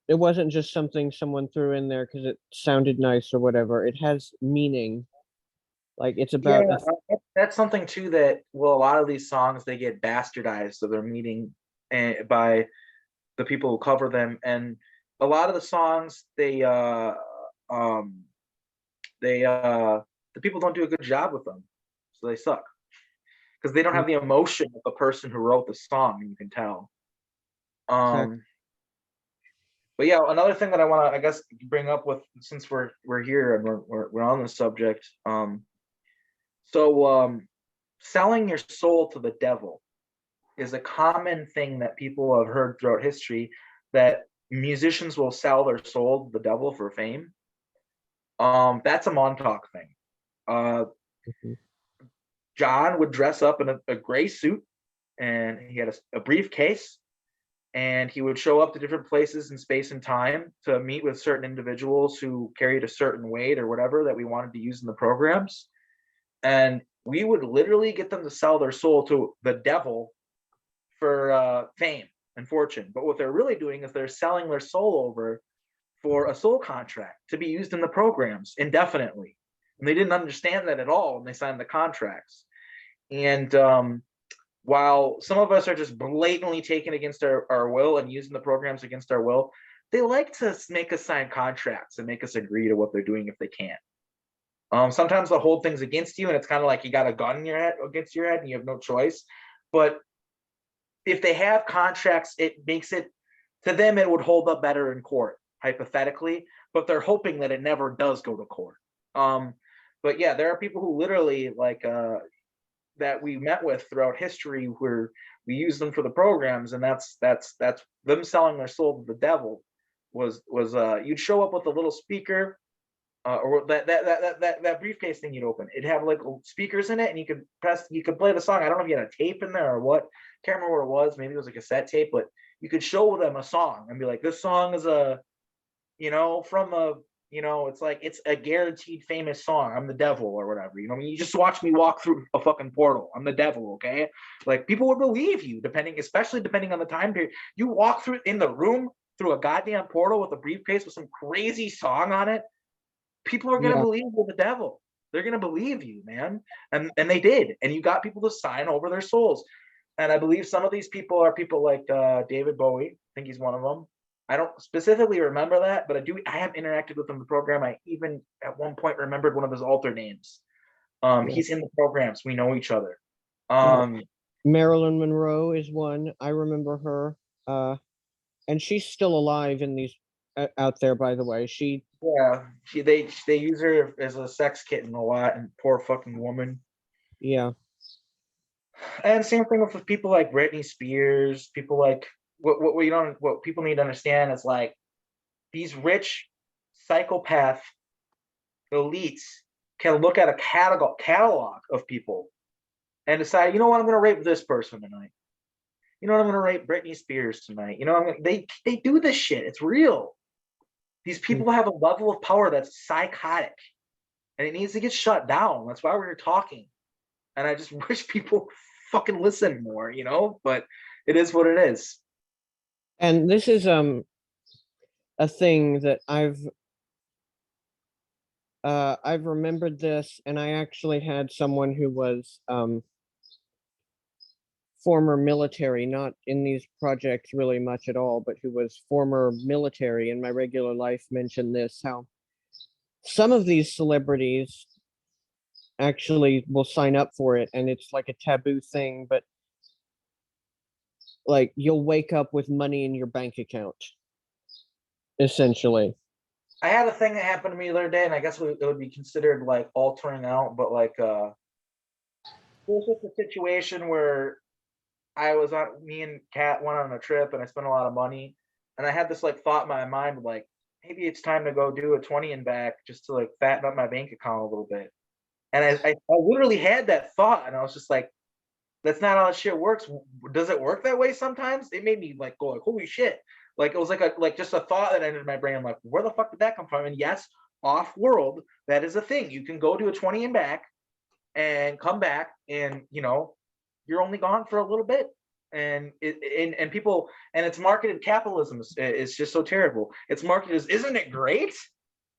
wasn't just something someone threw in there because it sounded nice or whatever. It has meaning. Like it's Yeah, about that's something too that, well, a lot of these songs, they get bastardized, so they're meaning by the people who cover them. And a lot of the songs, um the people don't do a good job with them, so they suck because they don't have the emotion of the person who wrote the song, and you can tell. exact. But yeah, another thing that I want to, I guess, bring up with, since we're here and we're on the subject. So selling your soul to the devil is a common thing that people have heard throughout history, that musicians will sell their soul to the devil for fame. That's a Montauk thing. Uh, Mhm. John would dress up in a gray suit, and he had a briefcase, and he would show up to different places in space and time to meet with certain individuals who carried a certain weight or whatever that we wanted to use in the programs. And we would literally get them to sell their soul to the devil for fame and fortune. But what they're really doing is they're selling their soul over for a soul contract to be used in the programs indefinitely. And they didn't understand that at all when they signed the contracts. And while some of us are just blatantly taken against our will and using the programs against our will, they like to make us sign contracts and make us agree to what they're doing if they can. Sometimes they'll hold things against you, and it's kind of like you got a gun in your head against your head, and you have no choice. But if they have contracts, it makes it to them it would hold up better in court, hypothetically. But they're hoping that it never does go to court. But yeah, there are people who literally like that we met with throughout history where we use them for the programs, and that's them selling their soul to the devil. Was you'd show up with a little speaker, or that briefcase thing you'd open. It'd have like speakers in it, and you could play the song. I don't know if you had a tape in there or what. Can't remember what it was. Maybe it was a cassette tape, but you could show them a song and be like, "This song is from a it's like it's a guaranteed famous song. I'm the devil or whatever. You just watch me walk through a fucking portal. I'm the devil, okay?" Like people would believe you, especially depending on the time period. You walk through in the room through a goddamn portal with a briefcase with some crazy song on it. People are gonna Yeah. believe you're the devil. They're gonna believe you, man. And they did. And you got people to sign over their souls. And I believe some of these people are people like David Bowie. I think he's one of them. I don't specifically remember that, but I have interacted with him in the program. I even at one point remembered one of his alter names. Yeah. He's in the programs. We know each other. Yeah. Marilyn Monroe is one. I remember her. And she's still alive in these out there, by the way. Yeah, they use her as a sex kitten a lot, and poor fucking woman. Yeah. And same thing with people like Britney Spears. People like what people need to understand is like these rich psychopath elites can look at a catalog of people and decide, you know what, I'm going to rape this person tonight. You know what, I'm going to rape Britney Spears tonight. They do this shit. It's real. These people have a level of power that's psychotic, and it needs to get shut down. That's why we're talking. And I just wish people fucking listen more, but it is what it is. And this is a thing that I've remembered this, and I actually had someone who was former military, not in these projects really much at all, but who was former military in my regular life mention this, how some of these celebrities actually will sign up for it, and it's like a taboo thing, but like you'll wake up with money in your bank account, essentially. I had a thing that happened to me the other day, and I guess it would be considered like altering out, but like it was just a situation where me and Kat went on a trip, and I spent a lot of money, and I had this like thought in my mind, like maybe it's time to go do a 20 and back just to like fatten up my bank account a little bit. And I literally had that thought, and I was just like, that's not how that shit works. Does it work that way sometimes? It made me like go like, holy shit. Like it was like just a thought that entered my brain. I'm like, where the fuck did that come from? And yes, off world, that is a thing. You can go do a 20 and back and come back, and you're only gone for a little bit. And people, and it's marketed capitalism is just so terrible. It's marketed as, isn't it great?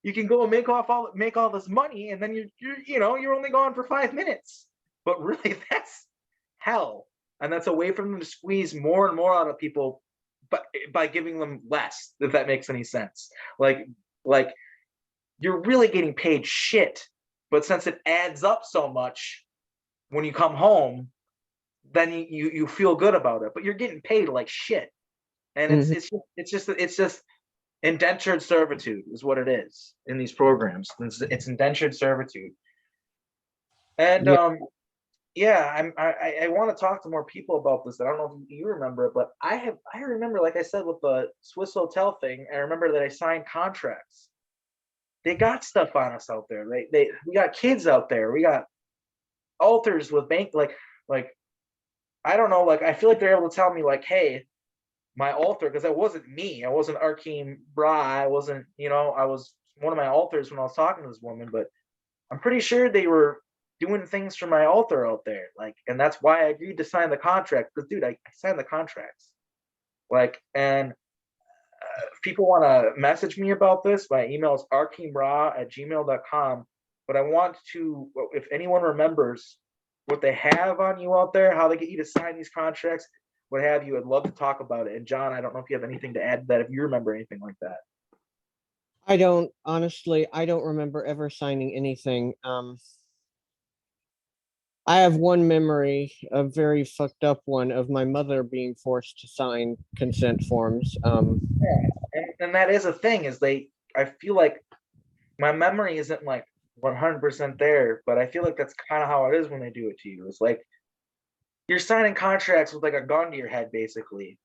You can go and make all this money, and then you're only gone for 5 minutes. But really, that's hell, and that's a way for them to squeeze more and more out of people, but by giving them less. If that makes any sense, like you're really getting paid shit, but since it adds up so much when you come home, then you feel good about it, but you're getting paid like shit. And it's just indentured servitude is what it is in these programs. It's indentured servitude. And yeah, I want to talk to more people about this. I don't know if you remember it, but I remember, like I said, with the Swiss hotel thing, I remember that I signed contracts. They got stuff on us out there. We got kids out there. We got altars with bank like I don't know, like I feel like they're able to tell me like, hey, my altar, because that wasn't me. I wasn't Arkeem Bra. I wasn't, I was one of my altars when I was talking to this woman, but I'm pretty sure they were doing things for my altar out there. Like, and that's why I agreed to sign the contract. Because dude, I signed the contracts. Like, and if people want to message me about this, my email is arkimra@gmail.com. But I want to, if anyone remembers what they have on you out there, how they get you to sign these contracts, what have you, I'd love to talk about it. And John, I don't know if you have anything to add to that, if you remember anything like that. I don't honestly, I don't remember ever signing anything. I have one memory, a very fucked up one, of my mother being forced to sign consent forms. Yeah. And that is a thing, is I feel like my memory isn't like 100% there, but I feel like that's kind of how it is when they do it to you. It's like you're signing contracts with like a gun to your head, basically,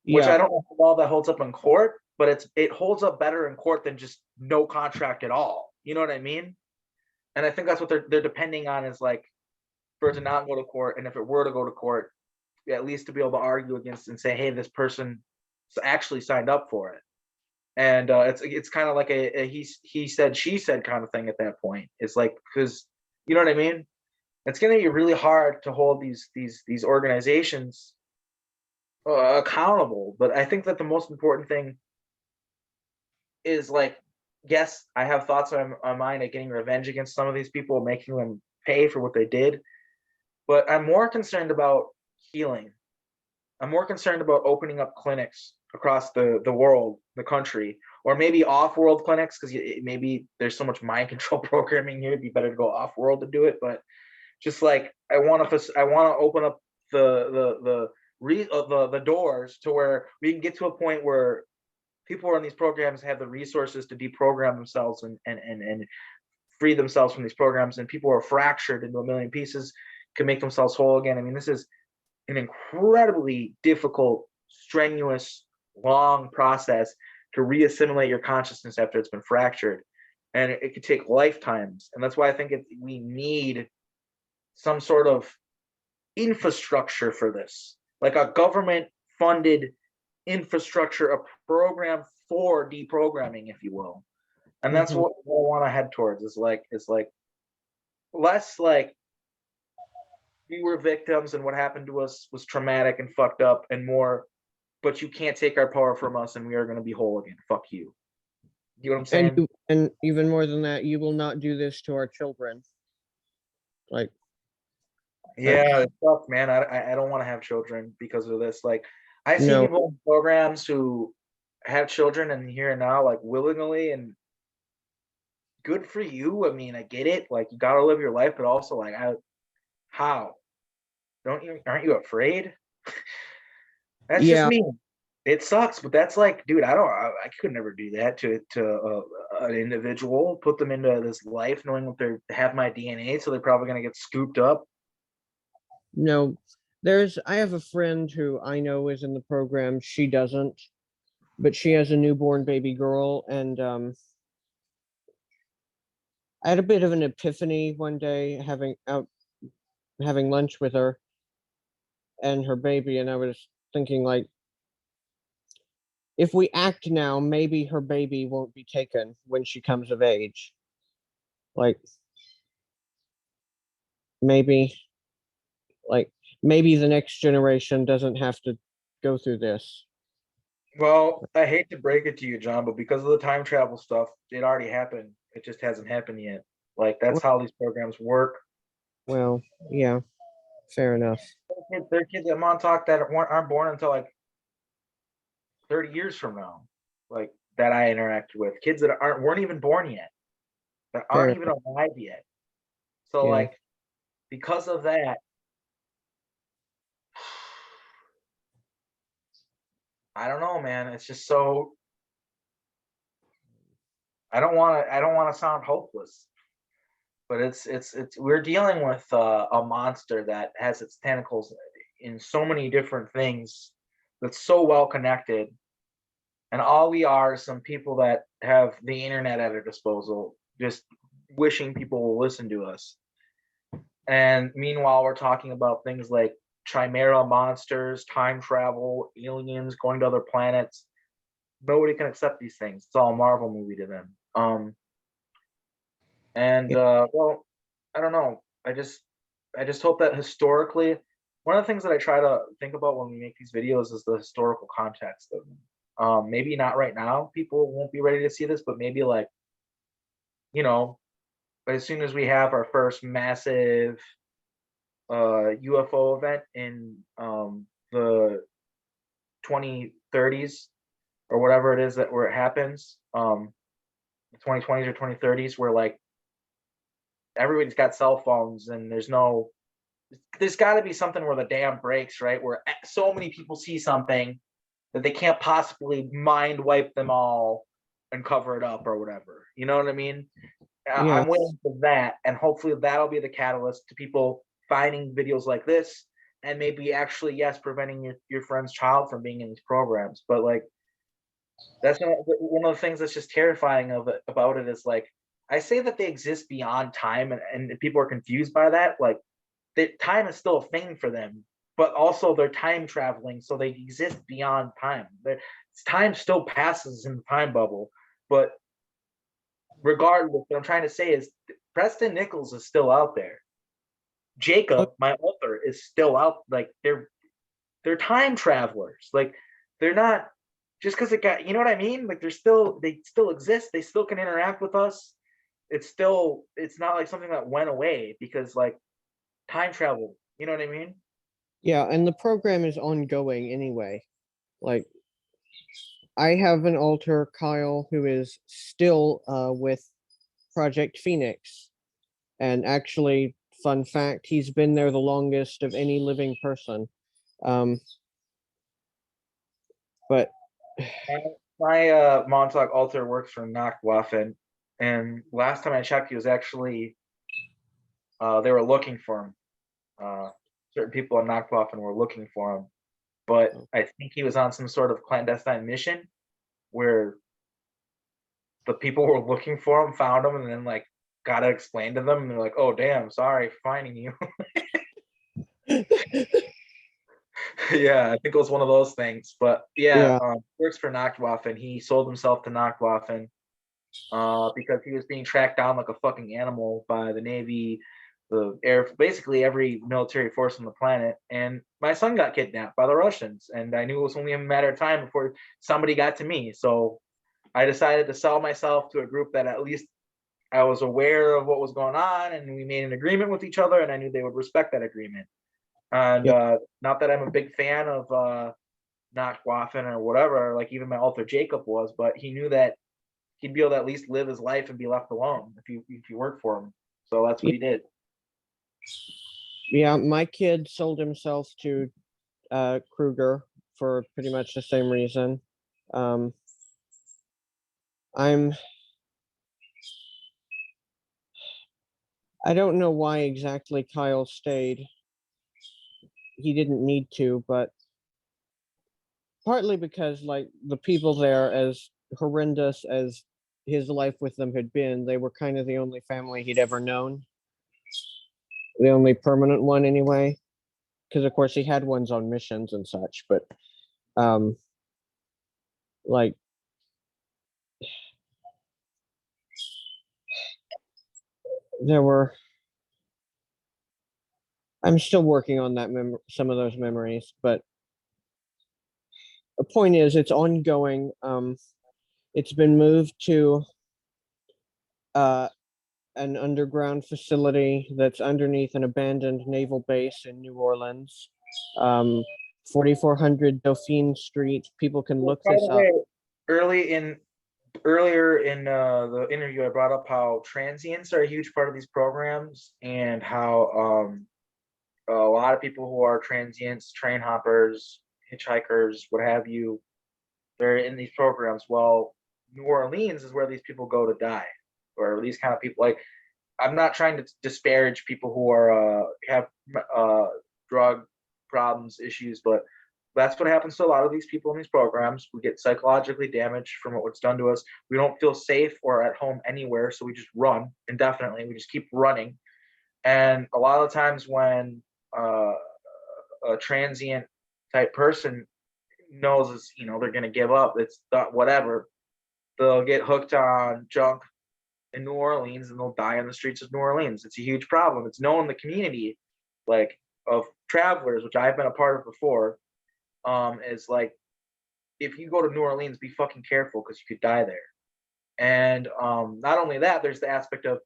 which Yeah, I don't know how well that holds up in court, but it holds up better in court than just no contract at all. You know what I mean? And I think that's what they're depending on, is like for it to not go to court, and if it were to go to court, at least to be able to argue against and say, hey, this person actually signed up for it. And it's kind of like a he said she said kind of thing at that point. It's like, because you know what I mean. It's going to be really hard to hold these organizations accountable. But I think that the most important thing is like, yes, I have thoughts on mine of getting revenge against some of these people, making them pay for what they did. But I'm more concerned about healing. I'm more concerned about opening up clinics across the world, the country, or maybe off-world clinics, because maybe there's so much mind control programming here. It'd be better to go off-world to do it. But just like I want to open up the doors to where we can get to a point where people who are in these programs have the resources to deprogram themselves and free themselves from these programs, and people who are fractured into a million pieces can make themselves whole again. I mean, this is an incredibly difficult, strenuous, long process to reassimilate your consciousness after it's been fractured, and it could take lifetimes. And that's why I think we need some sort of infrastructure for this, like a government-funded infrastructure, a program for deprogramming, if you will. And that's what I want to head towards. Is like less like we were victims and what happened to us was traumatic and fucked up, and more, but you can't take our power from us and we are going to be whole again. Fuck you. You know what I'm saying? and even more than that, you will not do this to our children. Like, Yeah, it sucks, man. I don't want to have children because of this. Like, I see no, people in programs who have children and here and now, like willingly, and good for you. I mean, I get it. Like, you got to live your life, but also like, how? Aren't you afraid? That's just yeah, me. It sucks, but that's like, dude, I could never do that to an individual. Put them into this life knowing that they have my DNA, so they're probably gonna get scooped up. no. I have a friend who I know is in the program. She doesn't, but she has a newborn baby girl, and I had a bit of an epiphany one day having lunch with her and her baby, and I was thinking, like, if we act now, maybe her baby won't be taken when she comes of age. Like, maybe, like, maybe the next generation doesn't have to go through this. Well, I hate to break it to you, John, but because of the time travel stuff, it already happened. It just hasn't happened yet. Like, that's how these programs work. Well, yeah, fair enough. There are kids at Montauk that aren't born until like 30 years from now, like that I interacted with. Kids that weren't even born yet, that Fair aren't even enough. alive yet. So Yeah. like, because of that, I don't know, man. It's just so I don't want to sound hopeless, but it's we're dealing with a monster that has its tentacles in so many different things, that's so well connected, and all we are is some people that have the internet at our disposal, just wishing people will listen to us. And meanwhile, we're talking about things like chimera monsters, time travel, aliens, going to other planets. Nobody can accept these things. It's all a Marvel movie to them. And Yeah. well, I don't know. I just hope that historically, one of the things that I try to think about when we make these videos is the historical context of them. Maybe not right now. People won't be ready to see this, but maybe like, you know, as soon as we have our first massive UFO event in the 2030s or whatever it is that where it happens, 2020s or 2030s, where like everybody's got cell phones and there's got to be something where the dam breaks, right? Where so many people see something that they can't possibly mind wipe them all and cover it up or whatever. You know what I mean? Yeah. I'm waiting for that, and hopefully that'll be the catalyst to people finding videos like this and maybe actually, yes, preventing your friend's child from being in these programs. But like, that's one of the things that's just terrifying about it is like, I say that they exist beyond time, and people are confused by that. Like, that time is still a thing for them, but also they're time traveling, so they exist beyond time. Time still passes in the time bubble, but regardless, what I'm trying to say is Preston Nichols is still out there. Oh, Jacob, my author, is still out. Like they're time travelers. Like they're not just because it got, you know what I mean? Like they still exist. They still can interact with us. It's not like something that went away because like time travel. You know what I mean? yeah, and the program is ongoing anyway. Like, I have an alter, Kyle, who is still with Project Phoenix. And actually, fun fact, he's been there the longest of any living person. Um, but My Montauk alter works for Nachtwaffen, and last time I checked, he was actually they were looking for him. Certain people in Nachtwaffen were looking for him, but I think he was on some sort of clandestine mission where the people were looking for him found him and then like gotta explain to them, and they're like, "Oh damn, sorry for finding you." Yeah, I think it was one of those things. But yeah, yeah, works for Nachtwaffen. He sold himself to Nachtwaffen because he was being tracked down like a fucking animal by the Navy, the air, basically every military force on the planet. And my son got kidnapped by the Russians, and I knew it was only a matter of time before somebody got to me. So I decided to sell myself to a group that at least I was aware of what was going on, and we made an agreement with each other, and I knew they would respect that agreement. And yeah, not that I'm a big fan of Nachtwaffen or whatever, like even my alter Jacob was, but he knew that he'd be able to at least live his life and be left alone if you work for him. So that's what yeah, he did. yeah. My kid sold himself to Kruger for pretty much the same reason. Um, I'm I don't know why exactly Kyle stayed. He didn't need to, but partly because like the people there, as horrendous as his life with them had been, they were kind of the only family he'd ever known, the only permanent one anyway. Because of course he had ones on missions and such, but um, like there were. I'm still working on some of those memories, but the point is, it's ongoing. It's been moved to uh, an underground facility that's underneath an abandoned naval base in New Orleans. 4400 Dauphine Street. People can Well, look by this the up. way, early in earlier in the interview, I brought up how transients are a huge part of these programs, and how a lot of people who are transients, train hoppers, hitchhikers, what have you, they're in these programs. Well, New Orleans is where these people go to die, or these kind of people. Like, I'm not trying to disparage people who are have drug problems, issues, but that's what happens to a lot of these people in these programs. We get psychologically damaged from what's done to us. We don't feel safe or at home anywhere, so we just run indefinitely. We just keep running, and a lot of times when uh, a transient type person knows is, they're going to give up, it's not whatever, they'll get hooked on junk in New Orleans and they'll die on the streets of New Orleans. It's a huge problem. It's known in the community, like, of travelers, which I've been a part of before, is like if you go to New Orleans, be fucking careful because you could die there. And not only that, there's the aspect of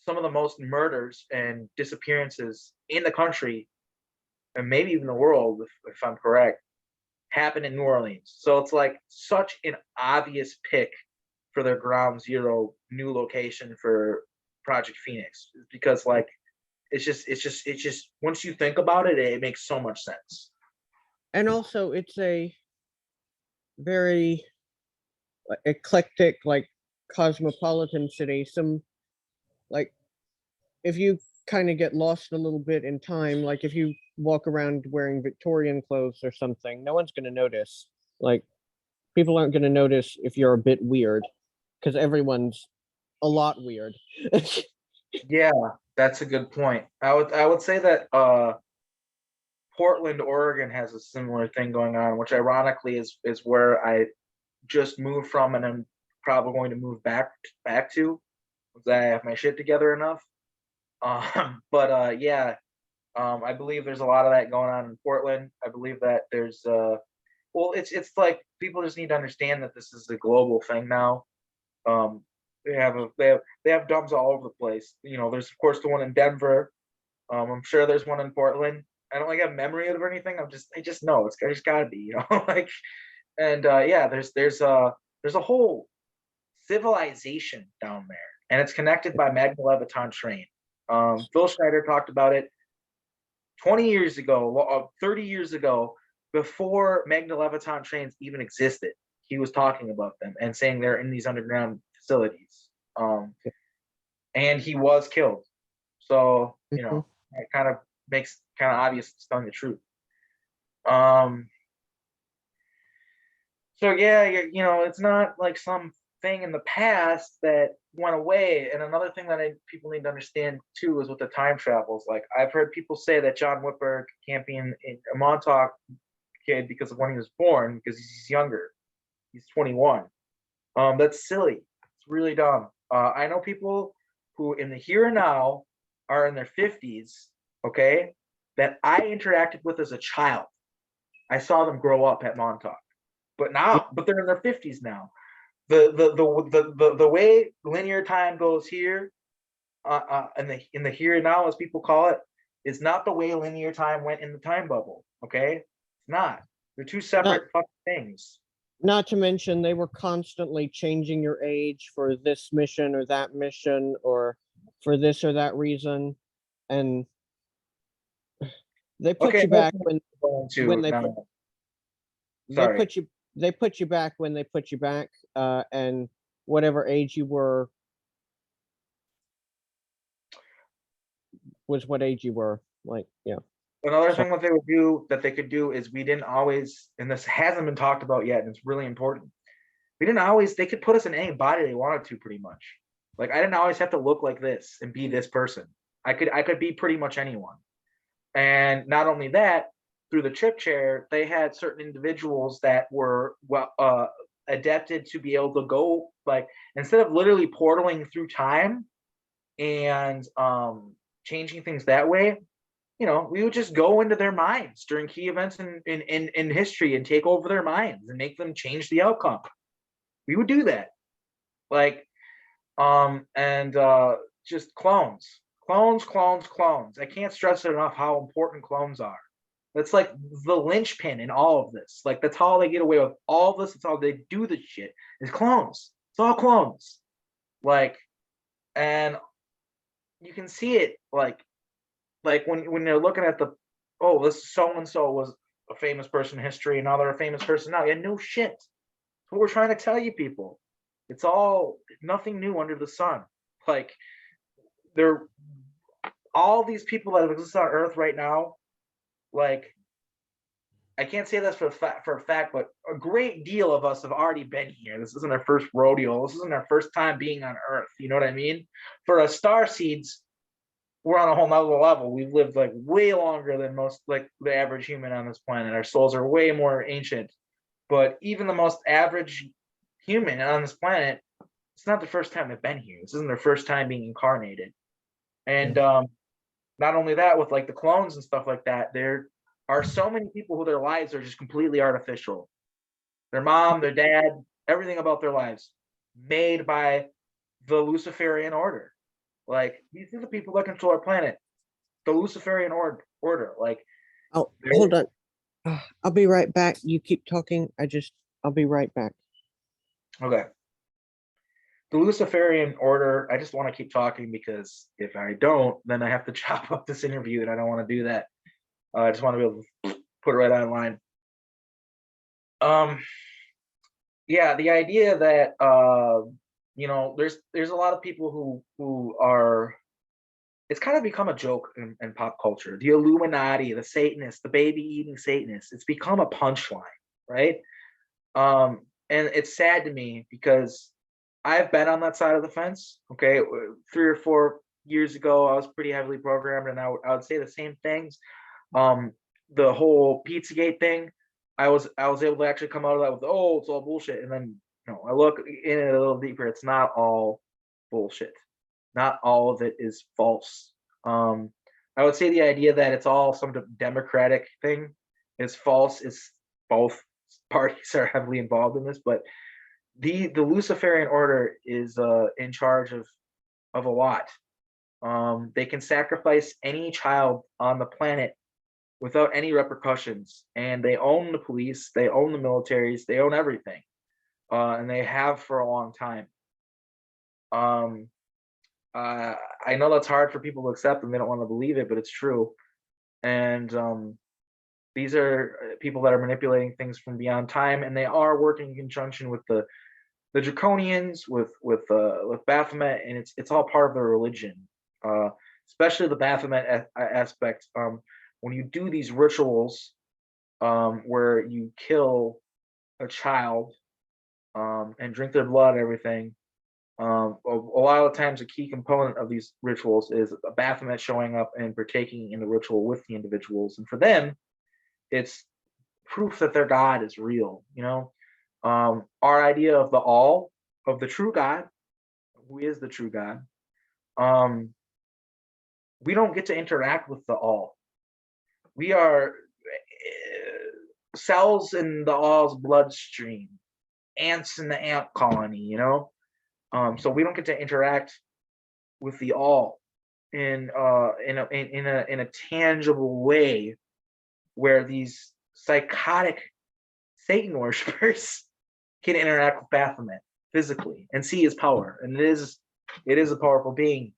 some of the most murders and disappearances in the country, and maybe even the world, if I'm correct, happen in New Orleans. So it's like such an obvious pick for their ground zero new location for Project Phoenix, because like it's just once you think about it, it makes so much sense. And also, it's a very eclectic, like cosmopolitan city. Some like if you kind of get lost a little bit in time, like if you walk around wearing Victorian clothes or something, no one's going to notice. Like people aren't going to notice if you're a bit weird because everyone's a lot weird. Yeah, that's a good point. I would say that Portland, Oregon has a similar thing going on, which ironically is where I just moved from and I'm probably going to move back to, because I have my shit together enough. But yeah, I believe there's a lot of that going on in Portland. I believe that there's well, it's like people just need to understand that this is a global thing now. Um, they have dumps all over the place. You know, there's of course the one in Denver. I'm sure there's one in Portland. I don't like have memory of it or anything. I just know it's there's got to be, you know, like. And yeah, there's a whole civilization down there, and it's connected by Magna Leviton train. Phil Schneider talked about it 20 years ago, 30 years ago, before Magna Leviton trains even existed. He was talking about them and saying they're in these underground facilities. And he was killed. So, you Mhm. know, it kind of makes kind of obvious it's telling the truth. Um, so yeah, you know, it's not like some thing in the past that went away. And another thing that people need to understand too is with the time travels. Like I've heard people say that John Whitberg can't be in a Montauk kid because of when he was born because he's younger. He's 21. That's silly. It's really dumb. I know people who in the here and now are in their 50s, okay, that I interacted with as a child. I saw them grow up at Montauk, Yeah, but they're in their 50s now. The way linear time goes here, in the here and now, as people call it, is not the way linear time went in the time bubble. Okay, it's not. They're two not separate fucking things. not to mention they were constantly changing your age for this mission or that mission or for this or that reason, and they put Okay, you that's back what I'm going when to now. they Sorry. put you they put you back when they put you back, and whatever age you were was what age you were. Like, yeah. Another So thing that they would do that they could do is we didn't always, and this hasn't been talked about yet, and it's really important. We didn't always. They could put us in any body they wanted to, pretty much. Like I didn't always have to look like this and be this person. I could be pretty much anyone. And not only that, through the trip chair, they had certain individuals that were adapted to be able to go like instead of literally portaling through time and changing things that way. You know, we would just go into their minds during key events in history and take over their minds and make them change the outcome. We would do that. Like, and just clones. I can't stress it enough how important clones are. That's like the linchpin in all of this. Like that's how they get away with all this. That's how they do this shit. Is clones. It's all clones. Like, and you can see it like when they're looking at the oh this so and so was a famous person in history and now they're a famous person now. Yeah, no shit. That's what we're trying to tell you people. It's all nothing new under the sun. Like they're all these people that exist on Earth right now. Like I can't say this for a fact, but a great deal of us have already been here. This isn't our first rodeo. This isn't our first time being on Earth. You know what I mean? For us star seeds, we're on a whole nother level. We've lived like way longer than most, like the average human on this planet. Our souls are way more ancient. But even the most average human on this planet, it's not the first time they've been here. This isn't their first time being incarnated. And not only that, with like the clones and stuff like that, there are so many people who their lives are just completely artificial. Their mom, their dad, everything about their lives made by the Luciferian order. Like these are the people that control our planet. The Luciferian order. Like Oh, they're hold on. I'll be right back. You keep talking. I'll be right back. okay. The Luciferian order. I just want to keep talking because if I don't, then I have to chop up this interview, and I don't want to do that. I just want to be able to put it right online. Um, yeah, the idea that there's a lot of people who are it's kind of become a joke in pop culture. The Illuminati, the Satanists, the baby eating Satanists. It's become a punchline, right? And it's sad to me because I've been on that side of the fence. Okay, 3 or 4 years ago, I was pretty heavily programmed, and I would say the same things. Um, the whole Pizzagate thing, I was able to actually come out of that with, oh, it's all bullshit, and then I look in it a little deeper. It's not all bullshit. Not all of it is false. Um, I would say the idea that it's all some democratic thing is false. Is both parties are heavily involved in this, but the Luciferian order is in charge of a lot. They can sacrifice any child on the planet without any repercussions, and they own the police, they own the militaries, they own everything, and they have for a long time. Um, I know that's hard for people to accept, and they don't want to believe it, but it's true. And these are people that are manipulating things from beyond time, and they are working in conjunction with the Draconians, with Baphomet, and it's all part of their religion, uh, especially the Baphomet aspect. When you do these rituals, where you kill a child, and drink their blood and everything, a lot of times a key component of these rituals is a Baphomet showing up and partaking in the ritual with the individuals, and for them, it's proof that their God is real. Our idea of the all, of the true God, who is the true God, um, we don't get to interact with the all. We are cells in the all's bloodstream, ants in the ant colony. So we don't get to interact with the all in a tangible way where these psychotic Satan worshippers can interact with Baphomet physically and see his power. And it is a powerful being,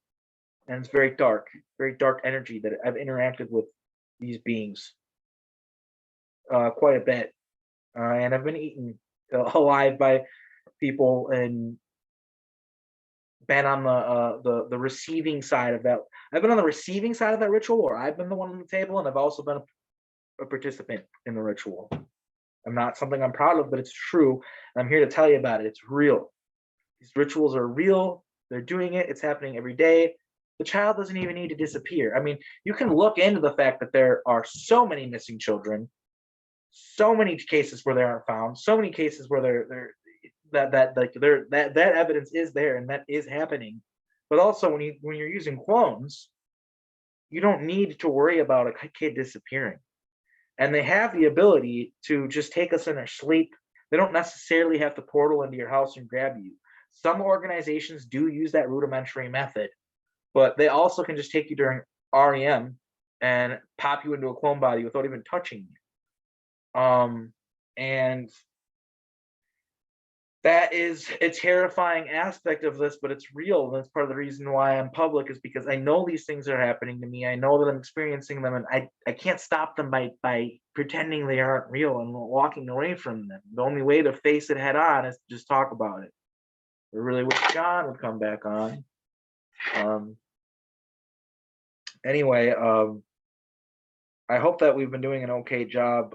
and it's very dark energy that I've interacted with these beings quite a bit, and I've been eaten alive by people and been on the receiving side of that. I've been on the receiving side of that ritual, or I've been the one on the table, and I've also been a participant in the ritual. I'm not something I'm proud of, but it's true. And I'm here to tell you about it. It's real. These rituals are real. They're doing it. It's happening every day. The child doesn't even need to disappear. I mean, you can look into the fact that there are so many missing children, so many cases where they aren't found, so many cases where they're that evidence is there and that is happening. But also when you're using clones, you don't need to worry about a kid disappearing. And they have the ability to just take us in our sleep. They don't necessarily have to portal into your house and grab you. Some organizations do use that rudimentary method, but they also can just take you during REM and pop you into a clone body without even touching you. And that is a terrifying aspect of this, but it's real. And that's part of the reason why I'm public, is because I know these things are happening to me. I know that I'm experiencing them, and I can't stop them by pretending they aren't real and walking away from them. The only way to face it head on is to just talk about it. I really wish John would come back on. Anyway, I hope that we've been doing an okay job,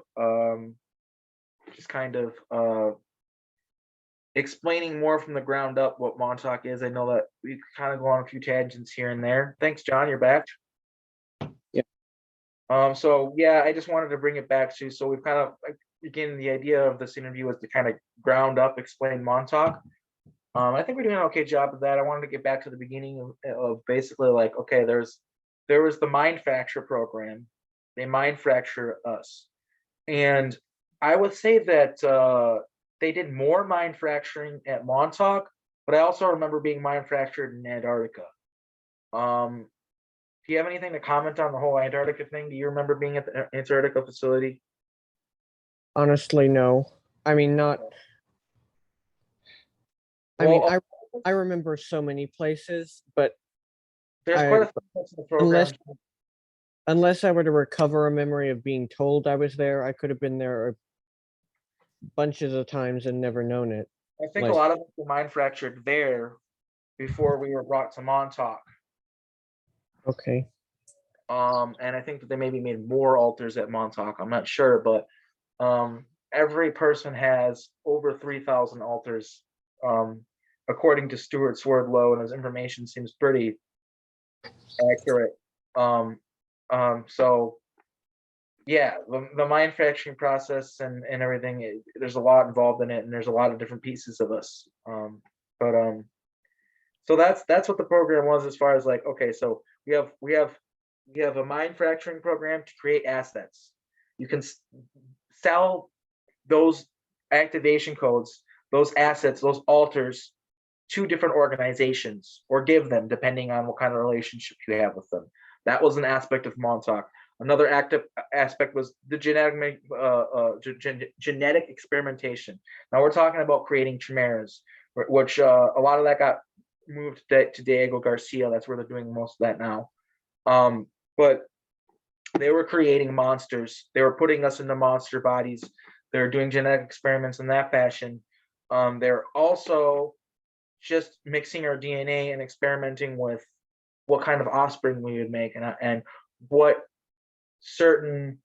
just kind of explaining more from the ground up what Montauk is. I know that we kind of go on a few tangents here and there. Thanks, John. You're back. Yeah. So yeah, I just wanted to bring it back to, so we've kind of, again, the idea of this interview was to kind of ground up explain Montauk. I think we're doing an okay job of that. I wanted to get back to the beginning of basically like, okay, there was the mind fracture program. They mind fracture us. And I would say that they did more mine fracturing at Montauk, but I also remember being mine fractured in Antarctica. Do you have anything to comment on the whole Antarctica thing? Do you remember being at the Antarctica facility? Honestly, no. I mean, not. I mean, Well, I remember so many places, but there's I quite a few parts of the unless program. unless I were to recover a memory of being told I was there, I could have been there bunches of times and never known it. I think a Like, lot of us were mine fractured there before we were brought to Montauk. okay, And I think that they maybe made more altars at Montauk. I'm not sure, but every person has over 3,000 altars, according to Stuart Swerdlow, and his information seems pretty accurate. So yeah, the mind fracturing process and everything, there's a lot involved in it, and there's a lot of different pieces of us. But so that's what the program was, as far as like, okay, so we have a mind fracturing program to create assets. You can sell those activation codes, those assets, those altars to different organizations, or give them, depending on what kind of relationship you have with them. That was an aspect of Montauk. Another active aspect was the genetic experimentation. Now we're talking about creating chimeras, which a lot of that got moved to Diego Garcia. That's where they're doing most of that now. But they were creating monsters. They were putting us into monster bodies. They're doing genetic experiments in that fashion. They're also just mixing our DNA and experimenting with what kind of offspring we would make, and what certain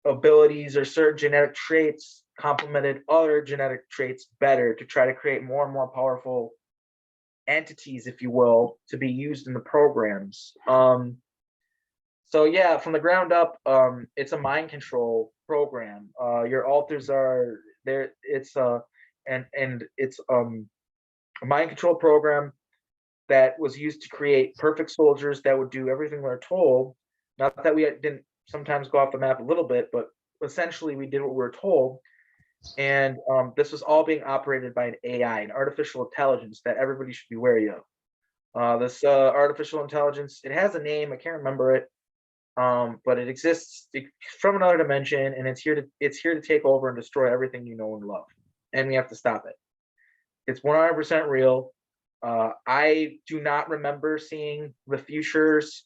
abilities or certain genetic traits complemented other genetic traits better, to try to create more and more powerful entities, if you will, to be used in the programs. So yeah, from the ground up, it's a mind control program. Your altars are there. It's and it's a mind control program that was used to create perfect soldiers that would do everything we're told. Not that we didn't sometimes go off the map a little bit, but essentially we did what we were told. And this was all being operated by an AI, an artificial intelligence that everybody should be wary of. This artificial intelligence, it has a name, I can't remember it, but it exists from another dimension, and it's here to take over and destroy everything you know and love. And we have to stop it. It's 100% real. I do not remember seeing the futures,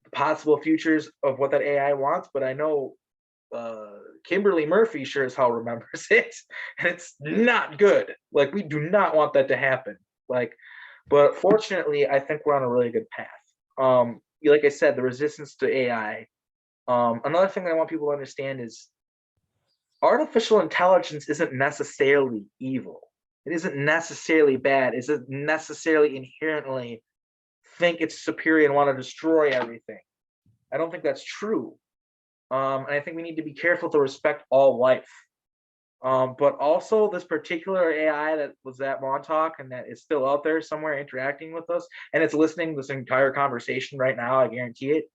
the possible futures of what that AI wants, but I know Kimberly Murphy sure as hell remembers it, and it's not good. Like, we do not want that to happen. Like, but fortunately, I think we're on a really good path. Like I said, the resistance to AI. Another thing that I want people to understand is artificial intelligence isn't necessarily evil. It isn't necessarily bad. It isn't necessarily inherently think it's superior and want to destroy everything. I don't think that's true. And I think we need to be careful to respect all life. But also, this particular AI that was at Montauk and that is still out there somewhere interacting with us, and it's listening to this entire conversation right now, I guarantee it.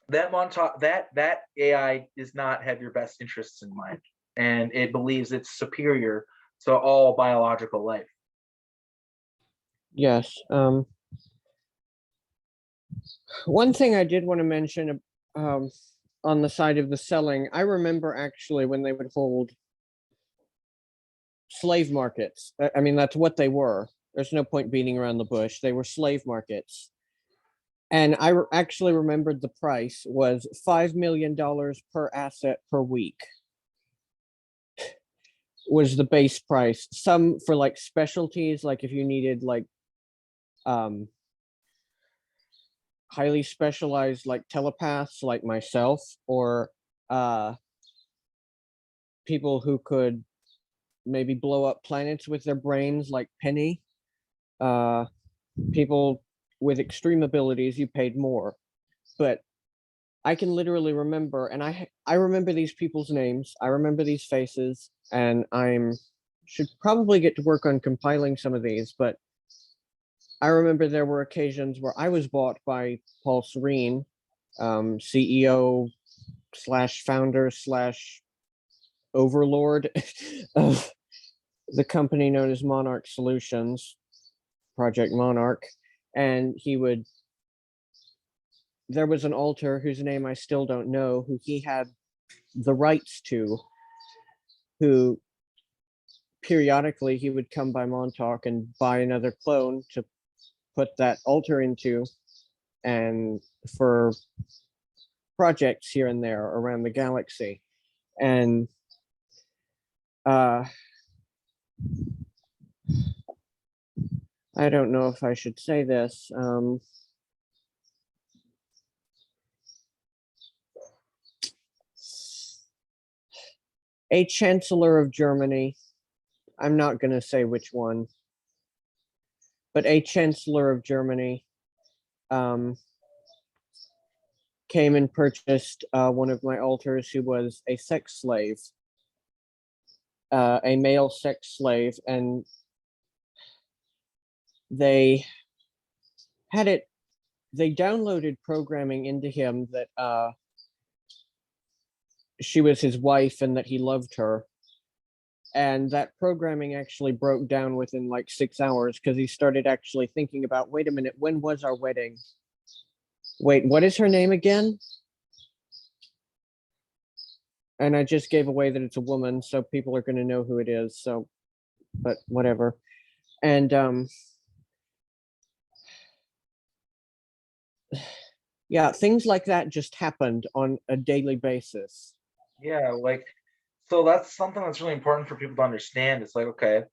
That Montauk, that AI does not have your best interests in mind, and it believes it's superior to all biological life. yes. One thing I did want to mention, on the side of the selling, I remember actually when they would hold slave markets. I mean, that's what they were. There's no point beating around the bush. They were slave markets. And I actually remembered the price was $5 million per asset per week was the base price. Some for like specialties, like if you needed like highly specialized like telepaths like myself, or people who could maybe blow up planets with their brains like Penny. People with extreme abilities, you paid more. But I can literally remember, and I remember these people's names, I remember these faces, and I'm should probably get to work on compiling some of these, but I remember there were occasions where I was bought by Paul Serene, CEO slash founder slash overlord of the company known as Monarch Solutions, Project Monarch, and there was an altar whose name I still don't know, who he had the rights to, who periodically he would come by Montauk and buy another clone to put that altar into, and for projects here and there around the galaxy. And I don't know if I should say this. A chancellor of Germany, I'm not going to say which one, but a chancellor of Germany came and purchased one of my altars, who was a sex slave, a male sex slave, and they downloaded programming into him that she was his wife and that he loved her. And that programming actually broke down within like 6 hours, because he started actually thinking about, wait a minute, when was our wedding? Wait, what is her name again? And I just gave away that it's a woman, so people are going to know who it is. So, but whatever. And yeah, things like that just happened on a daily basis. Yeah, like, so that's something that's really important for people to understand. It's like, okay,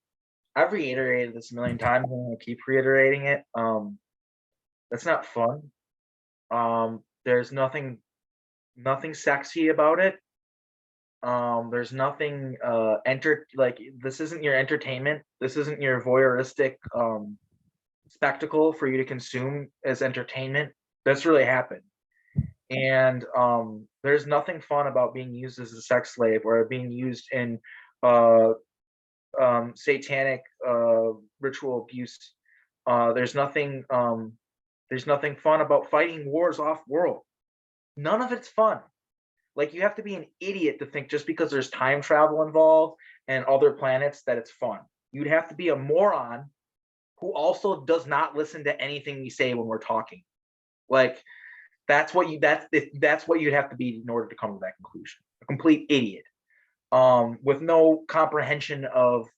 I've reiterated this a million times and I'm gonna keep reiterating it. That's not fun. There's nothing sexy about it. There's nothing like, this isn't your entertainment. This isn't your voyeuristic spectacle for you to consume as entertainment. That's really happened. And there's nothing fun about being used as a sex slave or being used in uh satanic ritual abuse. There's nothing fun about fighting wars off world. None of it's fun. Like, you have to be an idiot to think just because there's time travel involved and other planets that it's fun. You'd have to be a moron who also does not listen to anything we say when we're talking. Like, that's what you'd have to be in order to come to that conclusion. A complete idiot. With no comprehension of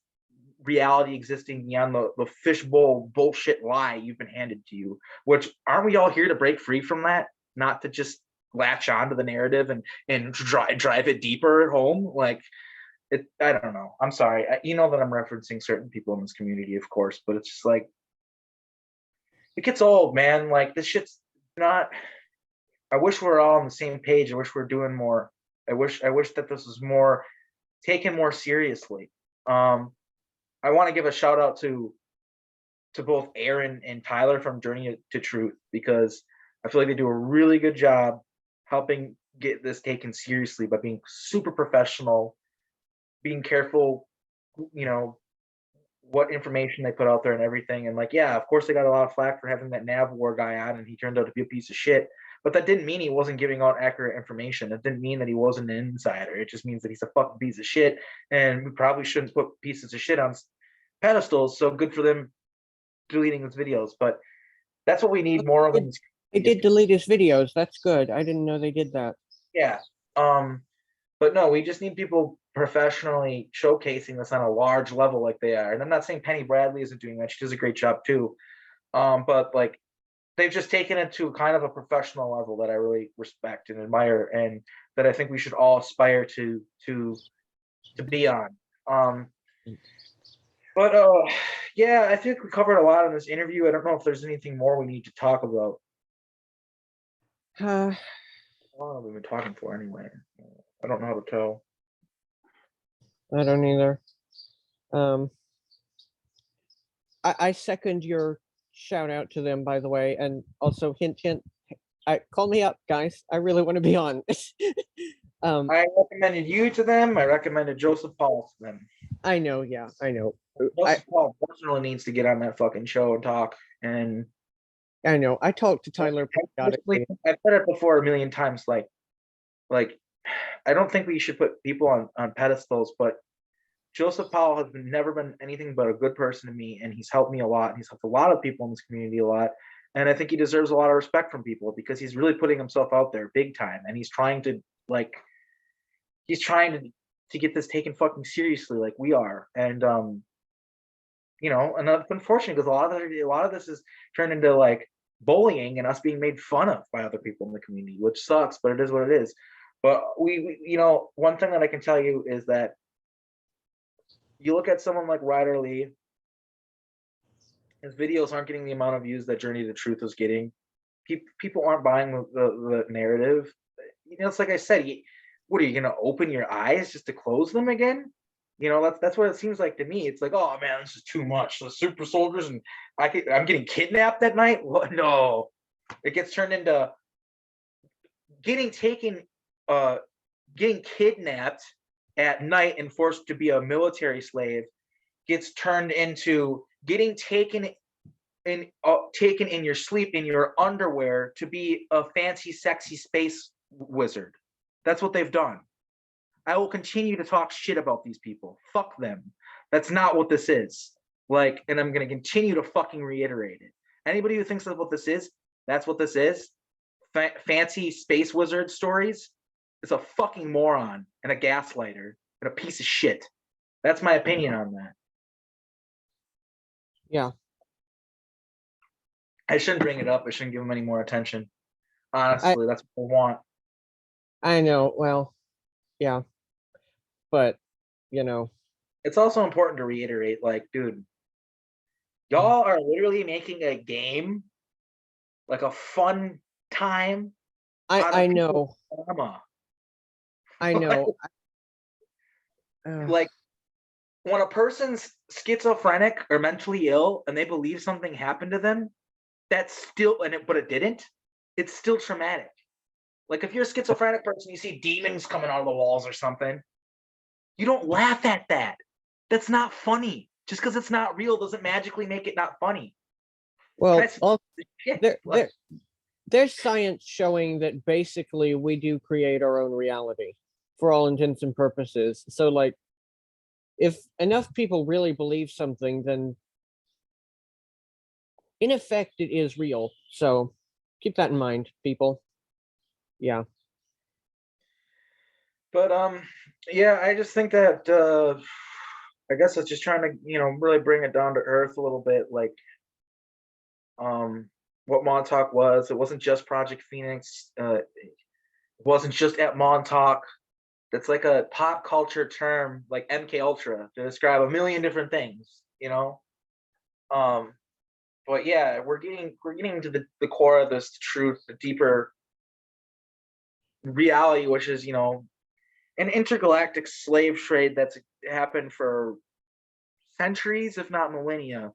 reality existing beyond the fishbowl bullshit lie you've been handed to you. Which, aren't we all here to break free from that? Not to just latch onto the narrative and drive it deeper home. Like, I don't know. I'm sorry. You know that I'm referencing certain people in this community, of course, but it's just like, it gets old, man. Like, this shit's not. I wish we were all on the same page. I wish we were doing more. I wish that this was more taken more seriously. I want to give a shout out to both Aaron and Tyler from Journey to Truth, because I feel like they do a really good job helping get this taken seriously by being super professional, being careful, what information they put out there and everything. And like, yeah, of course they got a lot of flack for having that Nav War guy on, and he turned out to be a piece of shit. But that didn't mean he wasn't giving out accurate information. It didn't mean that he wasn't an insider. It just means that he's a fucking piece of shit, and we probably shouldn't put pieces of shit on pedestals. So good for them deleting his videos. But that's what we need more of. They did delete his videos. That's good. I didn't know they did that. Yeah. But no, we just need people professionally showcasing this on a large level like they are. And I'm not saying Penny Bradley isn't doing that. She does a great job too. But like, they've just taken it to kind of a professional level that I really respect and admire, and that I think we should all aspire to be on. But yeah, I think we covered a lot in this interview. I don't know if there's anything more we need to talk about. How long have we been talking for anyway? I don't know how to tell. I don't either. I second your shout out to them, by the way, and also hint. Call me up, guys. I really want to be on. I recommended you to them. I recommended Joseph Paul to them. I know, yeah, I know. Joseph Paul personally needs to get on that fucking show and talk. And I know. I talked to Tyler. I've said it before a million times. Like I don't think we should put people on pedestals, but Joseph Powell has never been anything but a good person to me, and he's helped me a lot. And he's helped a lot of people in this community a lot, and I think he deserves a lot of respect from people because he's really putting himself out there big time, and he's trying to like he's trying to get this taken fucking seriously like we are. And and that's unfortunate because a lot of this is turned into like bullying and us being made fun of by other people in the community, which sucks, but it is what it is. But one thing that I can tell you is that you look at someone like Ryder Lee, his videos aren't getting the amount of views that Journey to Truth is getting. People aren't buying the narrative. It's like I said, what are you gonna open your eyes just to close them again? That's what it seems like to me. It's like, oh man, this is too much. The super soldiers and I'm getting kidnapped that night. What? No, it gets turned into getting taken, getting kidnapped at night and forced to be a military slave. Gets turned into getting taken in your sleep in your underwear to be a fancy, sexy space wizard. That's what they've done. I will continue to talk shit about these people. Fuck them. That's not what this is. And I'm going to continue to fucking reiterate it. Anybody who thinks that's what this is, that's what this is. Fancy space wizard stories is a fucking moron and a gaslighter and a piece of shit. That's my opinion on that. Yeah. I shouldn't bring it up. I shouldn't give him any more attention. Honestly, that's what I want. I know. Well, yeah. But, it's also important to reiterate, dude, y'all are literally making a game, like a fun time. I know. Drama. I know. When a person's schizophrenic or mentally ill and they believe something happened to them, that's still, but it didn't, it's still traumatic. If you're a schizophrenic person, you see demons coming out of the walls or something, you don't laugh at that. That's not funny. Just because it's not real doesn't magically make it not funny. Well, there's science showing that basically we do create our own reality for all intents and purposes. So, if enough people really believe something, then in effect it is real. So keep that in mind, people. Yeah. But yeah, I just think that I guess it's just trying to really bring it down to earth a little bit, what Montauk was. It wasn't just Project Phoenix. It wasn't just at Montauk. That's like a pop culture term, like MK Ultra, to describe a million different things. But yeah, we're getting to the core of this truth, the deeper reality, which is an intergalactic slave trade that's happened for centuries, if not millennia.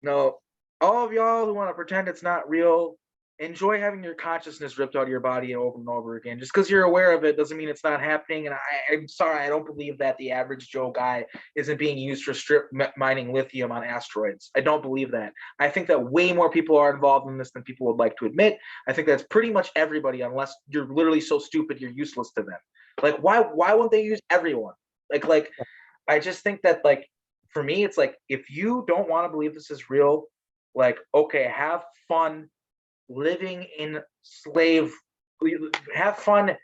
No, all of y'all who want to pretend it's not real, enjoy having your consciousness ripped out of your body over and over again. Just because you're aware of it doesn't mean it's not happening. And I'm sorry, I don't believe that the average Joe guy isn't being used for strip mining lithium on asteroids. I don't believe that. I think that way more people are involved in this than people would like to admit. I think that's pretty much everybody, unless you're literally so stupid you're useless to them. Why wouldn't they use everyone? I just think that for me, it's if you don't want to believe this is real, okay, have fun living in have fun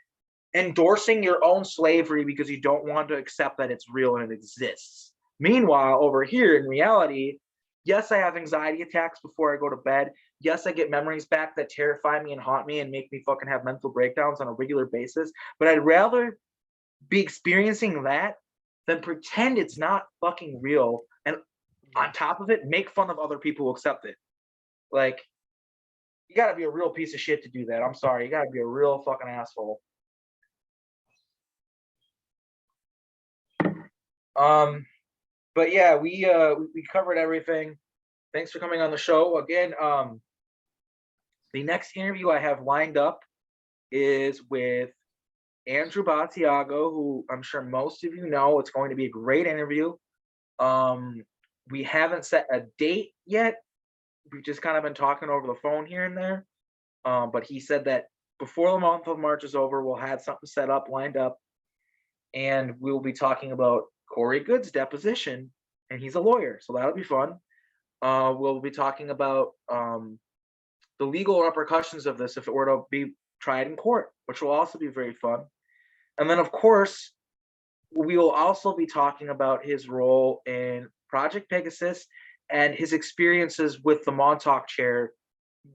endorsing your own slavery because you don't want to accept that it's real and it exists. Meanwhile, over here in reality, yes, I have anxiety attacks before I go to bed. Yes, I get memories back that terrify me and haunt me and make me fucking have mental breakdowns on a regular basis. But I'd rather be experiencing that than pretend it's not fucking real, and on top of it, make fun of other people who accept it. You gotta be a real piece of shit to do that. I'm sorry, you gotta be a real fucking asshole. But yeah, we covered everything. Thanks for coming on the show again. The next interview I have lined up is with Andrew Battiago, who I'm sure most of you know. It's going to be a great interview. We haven't set a date yet. We've just kind of been talking over the phone here and there. But he said that before the month of March is over, we'll have something set up, lined up, and we'll be talking about Corey Good's deposition, and he's a lawyer, so that'll be fun. We'll be talking about the legal repercussions of this if it were to be tried in court, which will also be very fun. And then, of course, we will also be talking about his role in Project Pegasus and his experiences with the Montauk chair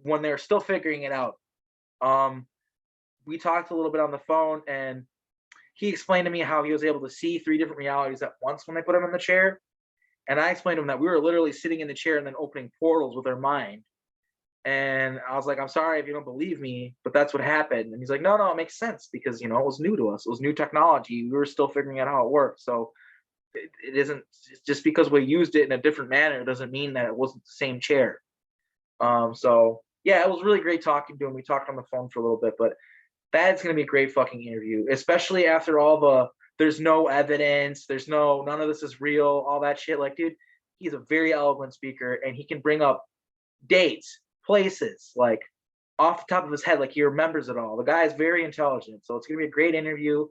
when they're still figuring it out. We talked a little bit on the phone, and he explained to me how he was able to see 3 different realities at once when they put him in the chair. And I explained to him that we were literally sitting in the chair and then opening portals with our mind. And I was like, I'm sorry if you don't believe me, but that's what happened. And he's like, no, it makes sense because, it was new to us. It was new technology. We were still figuring out how it worked. So it isn't just because we used it in a different manner doesn't mean that it wasn't the same chair. So yeah, it was really great talking to him. We talked on the phone for a little bit, but that's going to be a great fucking interview, especially after all there's no evidence. There's none of this is real, all that shit. Like, dude, he's a very eloquent speaker and he can bring up dates, places, like off the top of his head, like he remembers it all. The guy is very intelligent. So it's going to be a great interview.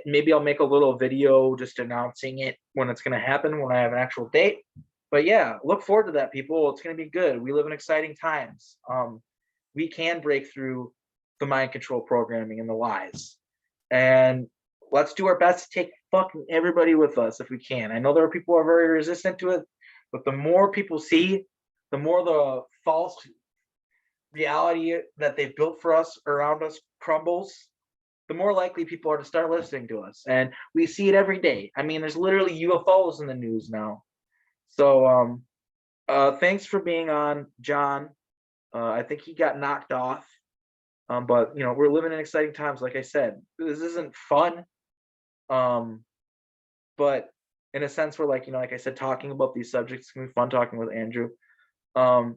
Maybe I'll make a little video just announcing it when it's going to happen, when I have an actual date. But yeah, look forward to that, people. It's going to be good. We live in exciting times. We can break through the mind control programming and the lies. And let's do our best to take fucking everybody with us if we can. I know there are people who are very resistant to it, but the more people see, the more the false reality that they've built for us around us crumbles, the more likely people are to start listening to us. And we see it every day. I mean, there's literally UFOs in the news now. So thanks for being on, John. I think he got knocked off. But we're living in exciting times. Like I said, this isn't fun. But in a sense, we're like I said, talking about these subjects is gonna be fun talking with Andrew.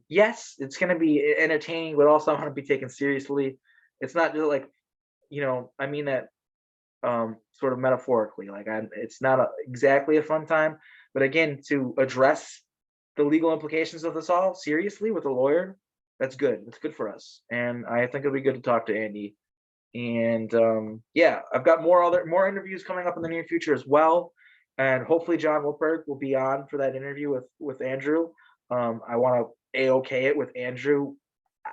Yes, it's gonna be entertaining, but also I want to be taken seriously. It's not just like, I mean that sort of metaphorically. Like it's not exactly a fun time, but again, to address the legal implications of this all seriously with a lawyer, that's good. It's good for us, and I think it'll be good to talk to Andy. And yeah, I've got more interviews coming up in the near future as well, and hopefully John Whitberg will be on for that interview with Andrew. I want to a-okay it with Andrew.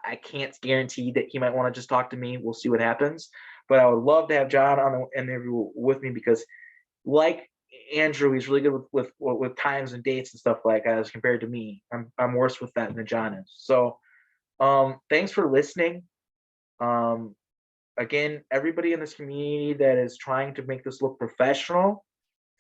I can't guarantee that he might want to just talk to me. We'll see what happens, but I would love to have John on the interview with me because, like Andrew, he's really good with times and dates and stuff like that as compared to me. I'm worse with that than John is. So thanks for listening. Again, everybody in this community that is trying to make this look professional,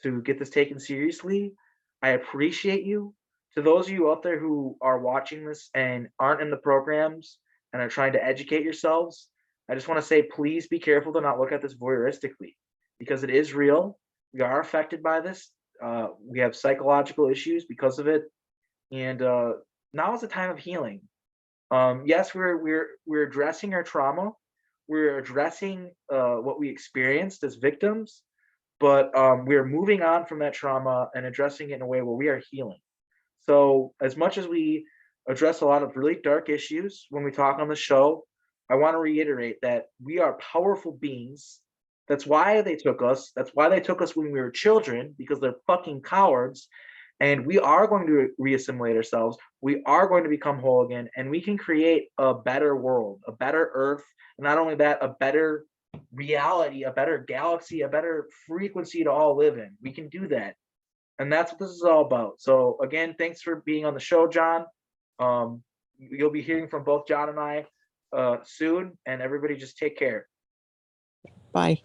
to get this taken seriously, I appreciate you. To those of you out there who are watching this and aren't in the programs and are trying to educate yourselves, I just want to say, please be careful to not look at this voyeuristically, because it is real. We are affected by this. We have psychological issues because of it, and now is a time of healing. Yes, we're addressing our trauma. We're addressing what we experienced as victims, but we're moving on from that trauma and addressing it in a way where we are healing. So as much as we address a lot of really dark issues when we talk on the show, I want to reiterate that we are powerful beings. That's why they took us. That's why they took us when we were children, because they're fucking cowards. And we are going to reassimilate ourselves. We are going to become whole again, and we can create a better world, a better Earth. And not only that, a better reality, a better galaxy, a better frequency to all live in. We can do that. And that's what this is all about. So again, thanks for being on the show, John. You'll be hearing from both John and I soon, and everybody just take care. Bye.